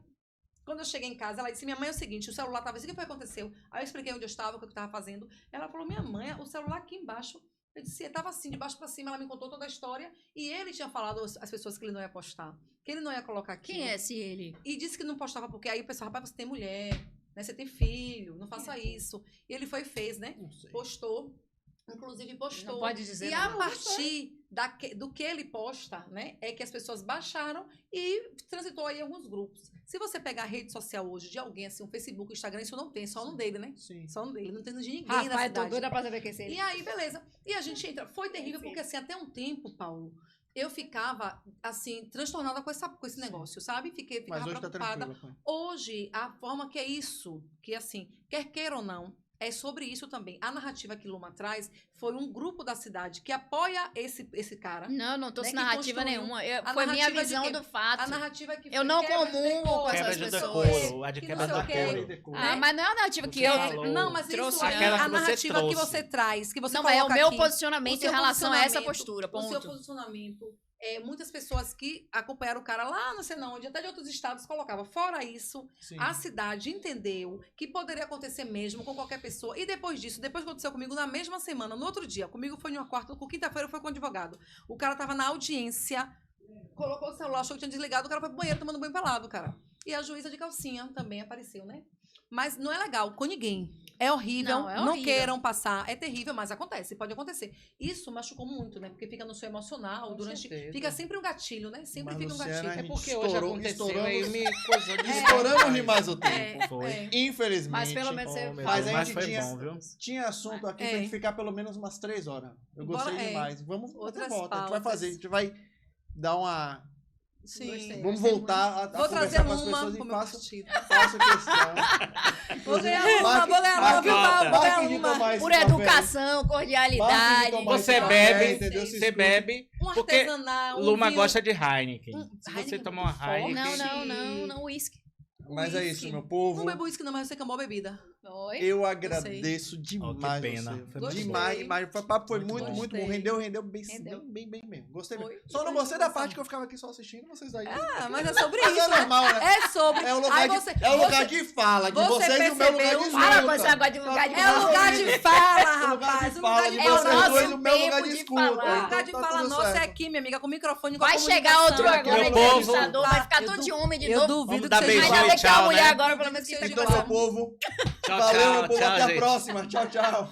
Quando eu cheguei em casa, ela disse, minha mãe, é o seguinte, o celular estava assim, o que foi que aconteceu? Aí eu expliquei onde eu estava, o que eu estava fazendo. Ela falou, minha mãe, o celular aqui embaixo. Eu disse, estava assim, de baixo para cima. Ela me contou toda a história. E ele tinha falado às pessoas que ele não ia postar. Que ele não ia colocar aqui. Quem é esse ele? E disse que não postava, porque aí o pessoal, rapaz, você tem mulher, né? Você tem filho, não faça isso. E ele foi e fez, né? Postou. Inclusive postou. Não pode dizer. E a partir do que ele posta, né, é que as pessoas baixaram e transitou aí em alguns grupos. Se você pegar a rede social hoje de alguém, assim, um Facebook, Instagram, isso não tem, só no dele, né? Sim. Só no dele, não tem de ninguém na cidade. Tô doida pra saber quem é esse. E aí, beleza. E a gente entra. Foi terrível, porque assim, até um tempo, Paulo, eu ficava, assim, transtornada com esse negócio, sabe? Ficava Mas hoje preocupada. tá tranquilo. Hoje, a forma que é isso, que assim, quer queira ou não, É sobre isso também. A narrativa que Luma traz foi um grupo da cidade que apoia esse cara. Não trouxe que narrativa construiu nenhuma. a Foi minha narrativa de visão quê? do fato. A narrativa que Eu não quebra de comungo decoro, com Quebra essas de pessoas. decoro, a de Que quebra não de sei o quê. decoro. Ah, mas não é a narrativa que eu falou. Não, mas trouxe. isso é Aquela a que você narrativa que trouxe. você traz, que você Não, é o coloca meu aqui. posicionamento O seu em relação a essa posicionamento, postura. O seu Ponto. posicionamento, muitas pessoas que acompanharam o cara lá, não sei não onde, até de outros estados, colocava. Fora isso, Sim. a cidade entendeu que poderia acontecer mesmo com qualquer pessoa. E depois disso, depois que aconteceu comigo, na mesma semana, no outro dia, comigo foi numa quarta, com quinta-feira foi com o advogado. O cara tava na audiência, colocou o celular, achou que tinha desligado, o cara foi pro banheiro tomando banho pelado, cara. E a juíza de calcinha também apareceu, né? Mas não é legal com ninguém. É horrível, Não, é não horrível. queiram passar, é terrível, mas acontece, pode acontecer. Isso machucou muito, né? Porque fica no seu emocional, Com durante. certeza. Fica sempre um gatilho, né? Sempre Mas, fica um Luciana, gatilho. É porque Estourou- hoje aconteceu estouramos- e me coisou de Estouramos demais o tempo. É. Infelizmente. Mas pelo menos você Mas Mas a mas gente foi tinha- bom, viu? Tinha assunto aqui pra gente ficar pelo menos umas 3 horas. Eu Bora, gostei demais. Vamos Outras outra volta. A gente vai pautas. fazer, a gente vai dar uma. Sim. Gostei. Vamos Gostei voltar a Vou trazer conversar com as uma pessoas pro e meu faço partido. questão. Vou ganhar uma, Marque- vou ganhar uma, viu, Paulo? Vou marque de ganhar uma. tomar esse Por café. educação, Marque cordialidade. de tomar Você esse café, bebe, entendeu? Se você escuta. bebe, Um porque artesanal. Luma vinho. gosta de Heineken. Se você Heineken tomar uma muito forte. Heineken... Não, uísque. Mas é Whisky. isso, meu povo. Não bebo uísque não, mas você acabou a bebida. Foi. Eu agradeço Oh, demais que pena. você. Foi muito Demais, bom. demais. O papo foi Muito muito, bom. muito bom. Gostei. Rendeu bem, Rendeu. bem mesmo. Gostei Foi. mesmo. Só não Depois gostei da de parte que eu ficava aqui só assistindo vocês aí. Ah, mas é sobre Mas isso, é né? normal, né? É sobre. É o lugar, Aí de, você, é o lugar você- de fala de você vocês e o meu lugar de percebeu? escuta. Para com esse negócio de lugar de É o lugar de fala, O lugar rapaz. de O fala lugar de de é o vocês nosso dois e o meu lugar tempo de de escuta. falar. O lugar Então de tá fala tudo nossa é certo. aqui, minha amiga, com o microfone, com a Vai chegar comunicação. outro agora, Meu povo. entrevistador, vai ficar Eu todo du- de homem de Eu novo. duvido Vamos que dar seja beijão, Ainda igual. bem que é a tchau, mulher né? agora, pelo menos que Seja tem Então, igual. meu povo. Tchau, Valeu, tchau, meu povo. tchau, Até a gente. próxima. Tchau, tchau.